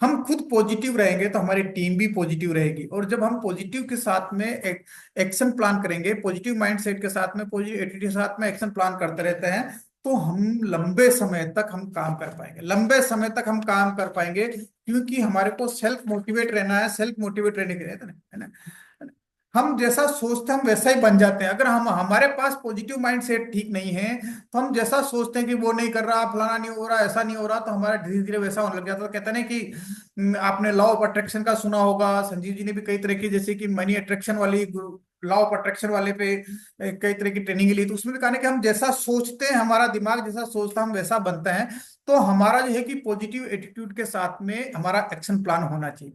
हम खुद पॉजिटिव रहेंगे तो हमारी टीम भी पॉजिटिव रहेगी, और जब हम पॉजिटिव के साथ में एक एक्शन प्लान करेंगे, पॉजिटिव माइंडसेट के साथ में, पॉजिटिव एटीट्यूड के साथ में एक्शन प्लान करते रहते हैं, तो हम लंबे समय तक हम काम कर पाएंगे, लंबे समय तक हम काम कर पाएंगे, क्योंकि हमारे को सेल्फ मोटिवेट रहना है, सेल्फ मोटिवेट रहने के लिए, है ना? हम जैसा सोचते हैं हम वैसा ही बन जाते हैं। अगर हम हमारे पास पॉजिटिव माइंड सेट ठीक नहीं है तो हम जैसा सोचते हैं कि वो नहीं कर रहा, फलाना नहीं हो रहा, ऐसा नहीं हो रहा, तो हमारा धीरे धीरे वैसा होने लग जाता है। तो कहते हैं ना कि आपने लॉ ऑफ अट्रैक्शन का सुना होगा, संजीव जी ने भी कई तरह की, जैसे कि मनी अट्रैक्शन वाली, लॉ ऑफ अट्रैक्शन वाले पे कई तरह की ट्रेनिंग ली, तो उसमें भी कहा ना कि हम जैसा सोचते हैं, हमारा दिमाग जैसा सोचता है हम वैसा बनते हैं। तो हमारा जो है कि पॉजिटिव एटीट्यूड के साथ में हमारा एक्शन प्लान होना चाहिए।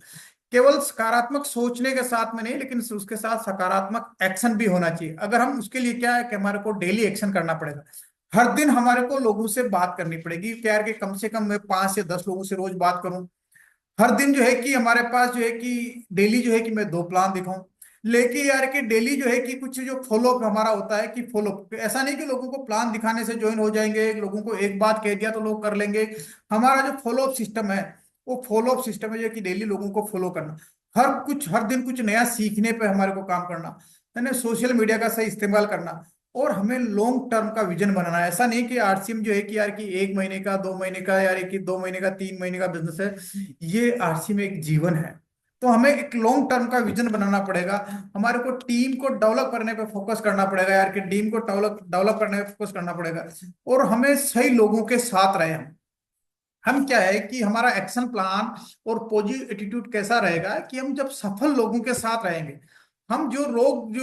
केवल सकारात्मक सोचने के साथ में नहीं, लेकिन उसके साथ सकारात्मक एक्शन भी होना चाहिए। अगर हम उसके लिए क्या है कि हमारे को डेली एक्शन करना पड़ेगा, हर दिन हमारे को लोगों से बात करनी पड़ेगी, क्या यार कि कम से कम मैं 5 से 10 लोगों से रोज बात करूं। हर दिन जो है कि हमारे पास जो है कि डेली जो है कि मैं 2 प्लान दिखाऊं। लेकिन यार कि डेली जो है कि कुछ जो फॉलोअप हमारा होता है कि फॉलोअप ऐसा नहीं कि लोगों को प्लान दिखाने से ज्वाइन हो जाएंगे, लोगों को एक बात कह दिया तो लोग कर लेंगे। हमारा जो फॉलोअप सिस्टम है, वो फॉलोअप सिस्टम है जो कि डेली लोगों को फॉलो करना, हर दिन कुछ नया सीखने पे हमारे को काम करना है ना, सोशल मीडिया का सही इस्तेमाल करना। और हमें लॉन्ग टर्म का विजन बनाना है। ऐसा नहीं कि आरसीएम जो है कि यार कि 1 महीने का 2 महीने का, यार कि 2 महीने का 3 महीने का बिजनेस है। ये आरसी में एक जीवन है। तो हमें एक लॉन्ग टर्म का विजन बनाना पड़ेगा। हमारे को टीम को डेवलप करने पे फोकस करना पड़ेगा, यार कि टीम को डेवलप डेवलप करने पे फोकस करना पड़ेगा। और हमें सही लोगों के साथ रहे। हम क्या है कि हमारा एक्शन प्लान और पॉजिटिव एटीट्यूड कैसा रहेगा कि हम जब सफल लोगों के साथ रहेंगे। हम जो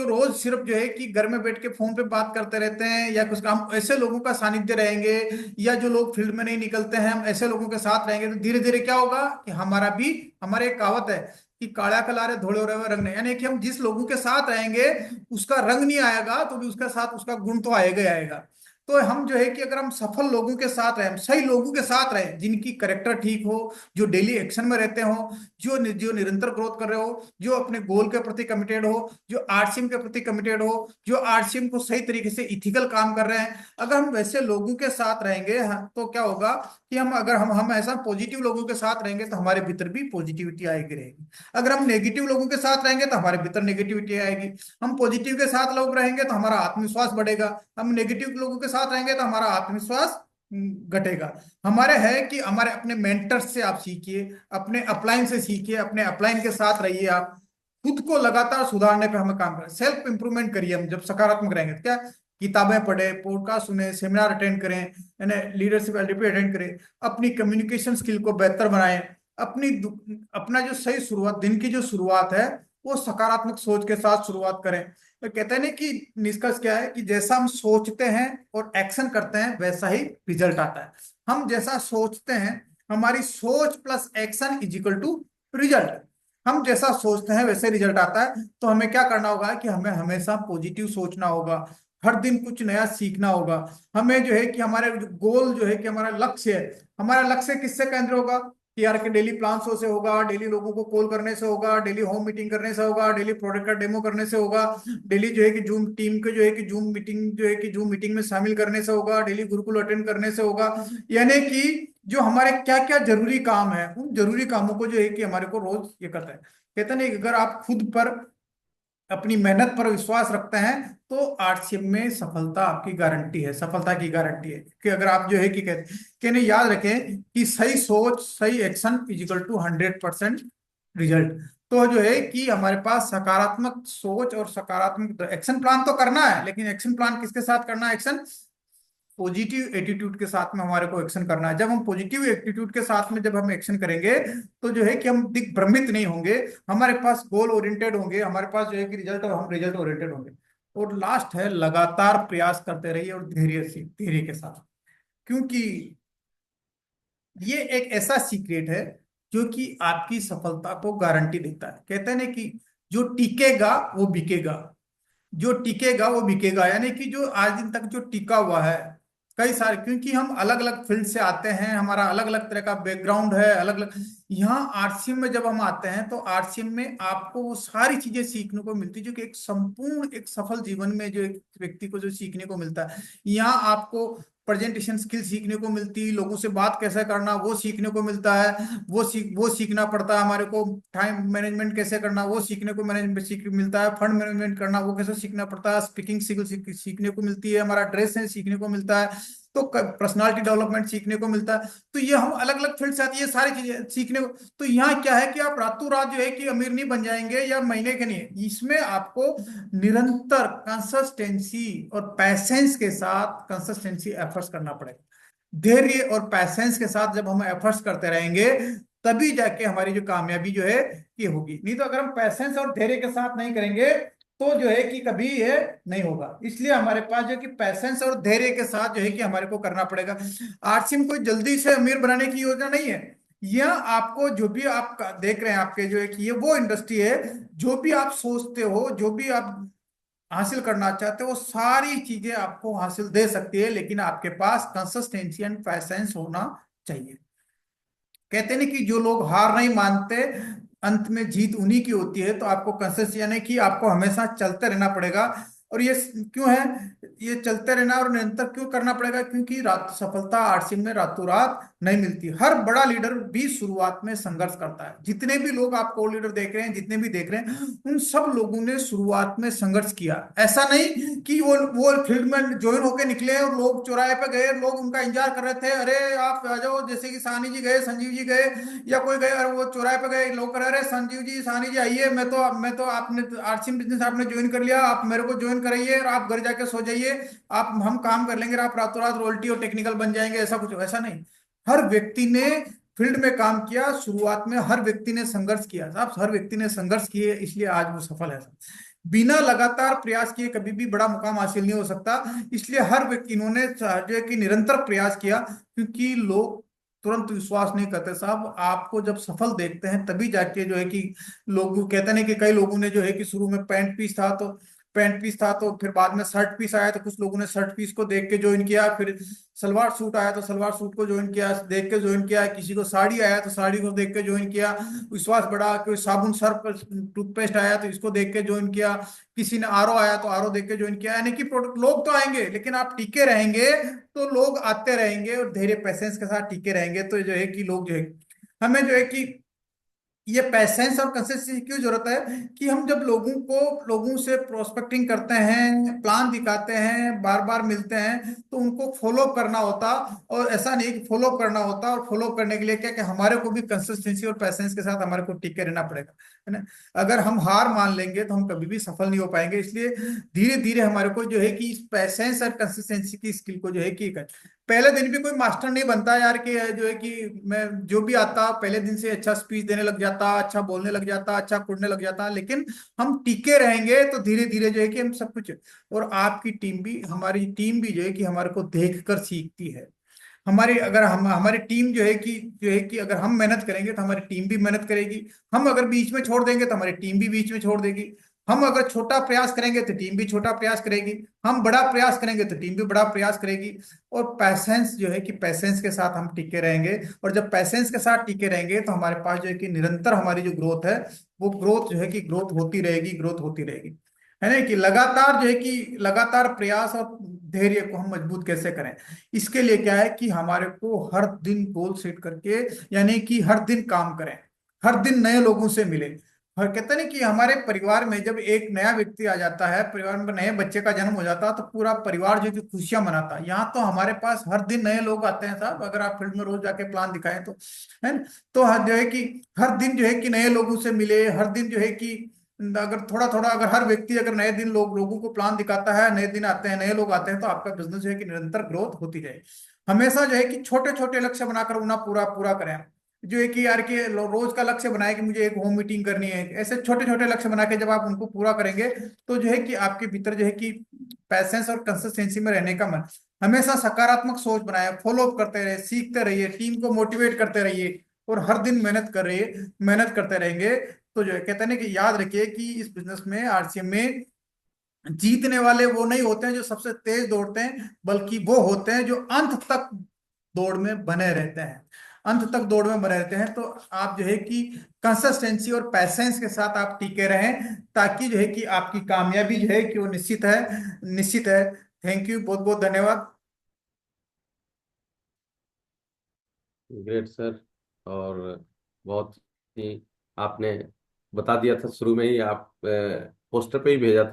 रोज सिर्फ जो है कि घर में बैठ के फोन पे बात करते रहते हैं या कुछ काम, ऐसे लोगों का सानिध्य रहेंगे, या जो लोग फील्ड में नहीं निकलते हैं, हम ऐसे लोगों के साथ रहेंगे तो धीरे धीरे क्या होगा कि हमारा भी, हमारे एक कहावत है कि काला कलारे धोले हो रहे रंग नहीं, यानी कि हम जिस लोगों के साथ रहेंगे उसका रंग नहीं आएगा तो भी उसके साथ उसका गुण तो आएगा ही आएगा। तो हम जो है कि अगर हम सफल लोगों के साथ रहें, हम सही लोगों के साथ रहें जिनकी करेक्टर ठीक हो, जो डेली एक्शन में रहते हो, जो निरंतर ग्रोथ कर रहे हो, जो अपने गोल के प्रति कमिटेड हो, जो आरसीएम के प्रति कमिटेड हो, जो आरसीएम को सही तरीके से इथिकल काम कर रहे हैं, अगर हम वैसे लोगों के साथ रहेंगे तो क्या होगा कि हम ऐसा पॉजिटिव लोगों के साथ रहेंगे तो हमारे भीतर भी पॉजिटिविटी आएगी रहेगी। अगर हम नेगेटिव लोगोों के साथ रहेंगे तो हमारे भीतर नेगेटिविटी आएगी। हम पॉजिटिव के साथ लोग रहेंगे तो हमारा आत्मविश्वास बढ़ेगा, हम नेगेटिव लोगों के साथ रहेंगे तो हमारा आत्मविश्वास घटेगा। हमारे है कि हमारे अपने मेंटर्स से आप सीखिए, अपने अपलाइन से सीखिए, अपने अपलाइन के साथ रहिए। आप खुद को लगातार सुधारने पे हमें काम करें, सेल्फ इंप्रूवमेंट करिए। हम जब सकारात्मक रहेंगे तो क्या, किताबें पढ़े, पॉडकास्ट सुने, सेमिनार अटेंड करें, यानी लीडरशिप एलडीपी अटेंड करें, अपनी कम्युनिकेशन स्किल को बेहतर बनाएं, अपनी अपना जो सही शुरुआत, दिन की जो शुरुआत है वो सकारात्मक सोच के साथ शुरुआत करें। तो कहते हैं ना कि निष्कर्ष क्या है कि जैसा हम सोचते हैं और एक्शन करते हैं वैसा ही रिजल्ट आता है। हम जैसा सोचते हैं, हमारी सोच plus action is equal to result. हम जैसा सोचते हैं वैसे रिजल्ट आता है। तो हमें क्या करना होगा कि हमें हमेशा पॉजिटिव सोचना होगा, हर दिन कुछ नया सीखना होगा। हमें जो है कि हमारे गोल जो है कि हमारा लक्ष्य है, हमारा लक्ष्य किससे केंद्र होगा कि यार के डेली प्लान शो से होगा, डेली लोगों को कॉल करने से होगा, डेली होम मीटिंग करने से होगा, डेली प्रोडक्ट का डेमो करने से होगा, डेली जो है कि जूम टीम के जो है कि जूम मीटिंग में शामिल करने से होगा, डेली गुरुकुल अटेंड करने से होगा। यानी कि जो हमारे क्या क्या जरूरी काम है उन जरूरी कामों को जो है कि हमारे को रोज ये करता है। कहते नहीं कि अगर आप खुद पर, अपनी मेहनत पर विश्वास रखते हैं तो आरसीएम में सफलता आपकी गारंटी है, सफलता की गारंटी है। कि अगर आप जो है कि कहने याद रखें कि सही सोच सही action is equal to 100% result. तो जो है कि हमारे पास सकारात्मक सोच और सकारात्मक एक्शन प्लान तो करना है, लेकिन एक्शन प्लान किसके साथ करना है? एक्शन पॉजिटिव एटीट्यूड के साथ में हमारे को एक्शन करना है। जब हम पॉजिटिव एटीट्यूड के साथ में जब हम एक्शन करेंगे तो जो है कि हम दिग्भ्रमित नहीं होंगे, हमारे पास गोल ओरिएंटेड होंगे, हमारे पास जो है कि रिजल्ट, और हम रिजल्ट ओरिएंटेड होंगे। और लास्ट है लगातार प्रयास करते रहिए और धैर्य के साथ। क्योंकि ये एक ऐसा सीक्रेट है जो कि आपकी सफलता को गारंटी देता है। कहते हैं ना कि जो टिकेगा वो बिकेगा, जो टिकेगा वो बिकेगा। यानी कि जो आज दिन तक जो टिका हुआ है, कई सारे, क्योंकि हम अलग अलग फील्ड से आते हैं, हमारा अलग अलग तरह का बैकग्राउंड है, अलग अलग। यहाँ आरसीएम में जब हम आते हैं तो आरसीएम में आपको वो सारी चीजें सीखने को मिलती है जो कि एक संपूर्ण एक सफल जीवन में जो एक व्यक्ति को जो सीखने को मिलता है। यहाँ आपको प्रेजेंटेशन स्किल सीखने को मिलती, लोगों से बात कैसे करना वो सीखने को मिलता है, वो सीखना पड़ता है हमारे को। टाइम मैनेजमेंट कैसे करना वो सीखने को सीख मिलता है। फंड मैनेजमेंट करना वो कैसे सीखना पड़ता है। स्पीकिंग स्किल सीखने को मिलती है। हमारा ड्रेस सेंस सीखने को मिलता है। तो पर्सनालिटी डेवलपमेंट सीखने को मिलता है। तो ये हम अलग अलग फील्ड से आती है, ये सारी चीजें सीखने को। तो यहाँ क्या है कि आप रातों रात जो है कि अमीर नहीं बन जाएंगे या महीने के नहीं, इसमें आपको निरंतर कंसिस्टेंसी और पैसेंस के साथ, कंसिस्टेंसी एफर्ट्स करना पड़ेगा। धैर्य और पैसेंस के साथ जब हम एफर्ट्स करते रहेंगे तभी जाके हमारी जो कामयाबी जो है ये होगी। नहीं तो अगर हम पैसेंस और धैर्य के साथ नहीं करेंगे तो जो है कि कभी ये नहीं होगा। इसलिए हमारे पास जो कि पैसेंस और धैर्य के साथ जो है कि हमारे को करना पड़ेगा। आरसीएम कोई जल्दी से अमीर बनाने की योजना नहीं है। यह आपको जो भी आप देख रहे हैं, आपके जो है कि ये वो इंडस्ट्री है, जो भी आप सोचते हो, जो भी आप हासिल करना चाहते हो वो सारी चीजें आपको हासिल दे सकती है, लेकिन आपके पास कंसिस्टेंसी एंड पैसेंस होना चाहिए। कहते नहीं कि जो लोग हार नहीं मानते, अंत में जीत उन्हीं की होती है। तो आपको कंसिस्टेंसी यानी कि आपको हमेशा चलते रहना पड़ेगा। और ये क्यों है, ये चलते रहना और निरंतर क्यों करना पड़ेगा? क्योंकि रात सफलता आरसी में रातों रात नहीं मिलती। हर बड़ा लीडर भी शुरुआत में संघर्ष करता है। जितने भी लोग आप को लीडर देख रहे हैं, जितने भी देख रहे हैं, उन सब लोगों ने शुरुआत में संघर्ष किया। ऐसा नहीं कि वो फील्ड में ज्वाइन होके निकले और लोग चौराहे पे गए, लोग उनका इंतजार कर रहे थे, अरे आप आ जाओ, जैसे कि सानी जी गए, संजीव जी गए, या कोई गए और वो चौराहे पे गए, लोग कह रहे अरे संजीव जी सानी जी आइए, मैं तो आपने आरसीएम बिजनेस आपने ज्वाइन कर लिया, आप मेरे को ज्वाइन कराइए और आप घर जाके सो जाइए, आप हम काम कर लेंगे और आप रातों रात रॉयल्टी और टेक्निकल बन जाएंगे। ऐसा कुछ ऐसा नहीं। हर व्यक्ति ने फील्ड में काम किया, शुरुआत में हर व्यक्ति ने संघर्ष किया साहब, हर व्यक्ति ने संघर्ष किए, इसलिए आज वो सफल है। बिना लगातार प्रयास किए कभी भी बड़ा मुकाम हासिल नहीं हो सकता। इसलिए हर व्यक्ति इन्होंने जो है कि निरंतर प्रयास किया, क्योंकि लोग तुरंत विश्वास नहीं करते साहब। आपको जब सफल देखते हैं तभी जाके जो है कि लोग कहते हैं कि कई लोगों ने जो है कि शुरू में पैंट पीस था तो फिर बाद में शर्ट पीस आया, तो कुछ लोगों ने शर्ट पीस को देख के ज्वाइन किया, फिर सलवार सूट आया तो सलवार सूट को ज्वाइन किया, देख के ज्वाइन किया, किसी को साड़ी आया तो साड़ी को देख के ज्वाइन किया, विश्वास बढ़ा, कोई साबुन सर्फ टूथपेस्ट आया तो इसको देख के ज्वाइन किया, किसी ने आरओ आया तो आरओ देख के ज्वाइन किया। यानी कि प्रोडक्ट लोग तो आएंगे, लेकिन आप टिके रहेंगे तो लोग आते रहेंगे, और धैर्य पैसेंस के साथ टिके रहेंगे तो जो है कि लोग जो है हमें जो है कि ये पैसेंस और कंसिस्टेंसी क्यों जरूरत है कि हम जब लोगों से प्रोस्पेक्टिंग करते हैं, प्लान दिखाते हैं, बार बार मिलते हैं, तो उनको फॉलो करना होता। और ऐसा नहीं कि फॉलो करना होता, और फॉलो करने के लिए क्या कि हमारे को भी कंसिस्टेंसी और पैसेंस के साथ हमारे को टिके रहना पड़ेगा, है ना। अगर हम हार मान लेंगे तो हम कभी भी सफल नहीं हो पाएंगे। इसलिए धीरे धीरे हमारे को जो है कि इस पैसेंस और कंसिस्टेंसी की स्किल को जो है कि पहले दिन भी कोई मास्टर नहीं बनता यार, कि जो है कि मैं जो भी आता पहले दिन से अच्छा स्पीच देने लग जाता, अच्छा बोलने लग जाता, अच्छा कुड़ने लग जाता। लेकिन हम टिके रहेंगे तो धीरे धीरे जो है कि हम सब कुछ। और आपकी टीम भी, हमारी टीम भी जो है कि हमारे को देख कर सीखती है। हमारी टीम जो है कि अगर हम मेहनत करेंगे तो हमारी टीम भी मेहनत करेगी। हम अगर बीच में छोड़ देंगे तो हमारी टीम भी बीच में छोड़ देगी। हम अगर छोटा प्रयास करेंगे तो टीम भी छोटा प्रयास करेगी। हम बड़ा प्रयास करेंगे तो टीम भी बड़ा प्रयास करेगी। और पैसेंस जो है कि पैसेंस के साथ हम टिके रहेंगे। और जब पैसेंस के साथ टिके रहेंगे तो हमारे पास जो है कि निरंतर हमारी जो ग्रोथ है, वो ग्रोथ जो है कि ग्रोथ होती रहेगी, ग्रोथ होती रहेगी। है ना कि लगातार जो है कि लगातार प्रयास और धैर्य को हम मजबूत कैसे करें। इसके लिए क्या है कि हमारे को हर दिन गोल सेट करके, यानी कि हर दिन काम करें, हर दिन नए लोगों से मिले। और कहते नहीं कि हमारे परिवार में जब एक नया व्यक्ति आ जाता है, परिवार में नए बच्चे का जन्म हो जाता है, तो पूरा परिवार जो कि खुशियां मनाता है। यहाँ तो हमारे पास हर दिन नए लोग आते हैं साहब, अगर आप फील्ड में रोज जाके प्लान दिखाएं तो, है ना। तो जो है कि हर दिन जो है कि नए लोगों से मिले, हर दिन जो है कि अगर थोड़ा थोड़ा, अगर हर व्यक्ति अगर नए दिन लोगों को प्लान दिखाता है, नए दिन आते हैं, नए लोग आते हैं, तो आपका बिजनेस जो है कि निरंतर ग्रोथ होती जाए। हमेशा जो है कि छोटे छोटे लक्ष्य बनाकर उन्हें पूरा पूरा करें। जो है कि यार कि रोज का लक्ष्य बनाए कि मुझे एक होम मीटिंग करनी है, ऐसे छोटे छोटे लक्ष्य बना के जब आप उनको पूरा करेंगे तो जो है कि आपके भीतर जो है कि पैसेंस और कंसिस्टेंसी में रहने का मन। हमेशा सकारात्मक सोच बनाए, फॉलो अप करते रहिए, सीखते रहिए, टीम को मोटिवेट करते रहिए, और हर दिन मेहनत करते रहेंगे। तो जो है कहते हैं ना कि याद रखिए कि इस बिजनेस में, आरसीएम में, जीतने वाले वो नहीं होते हैं जो सबसे तेज दौड़ते हैं, बल्कि वो होते हैं जो अंत तक दौड़ में बने रहते हैं। अंत तक दौड़ में बने रहते हैं। तो आप जो है कि कंसिस्टेंसी और पैसेंस के साथ आप टिके रहें, ताकि जो है कि आपकी कामयाबी जो है कि वो निश्चित है, निश्चित है। थैंक यू, बहुत बहुत धन्यवाद। Great sir. और बहुत ही आपने बता दिया था शुरू में ही, आप पोस्टर पे ही भेजा था।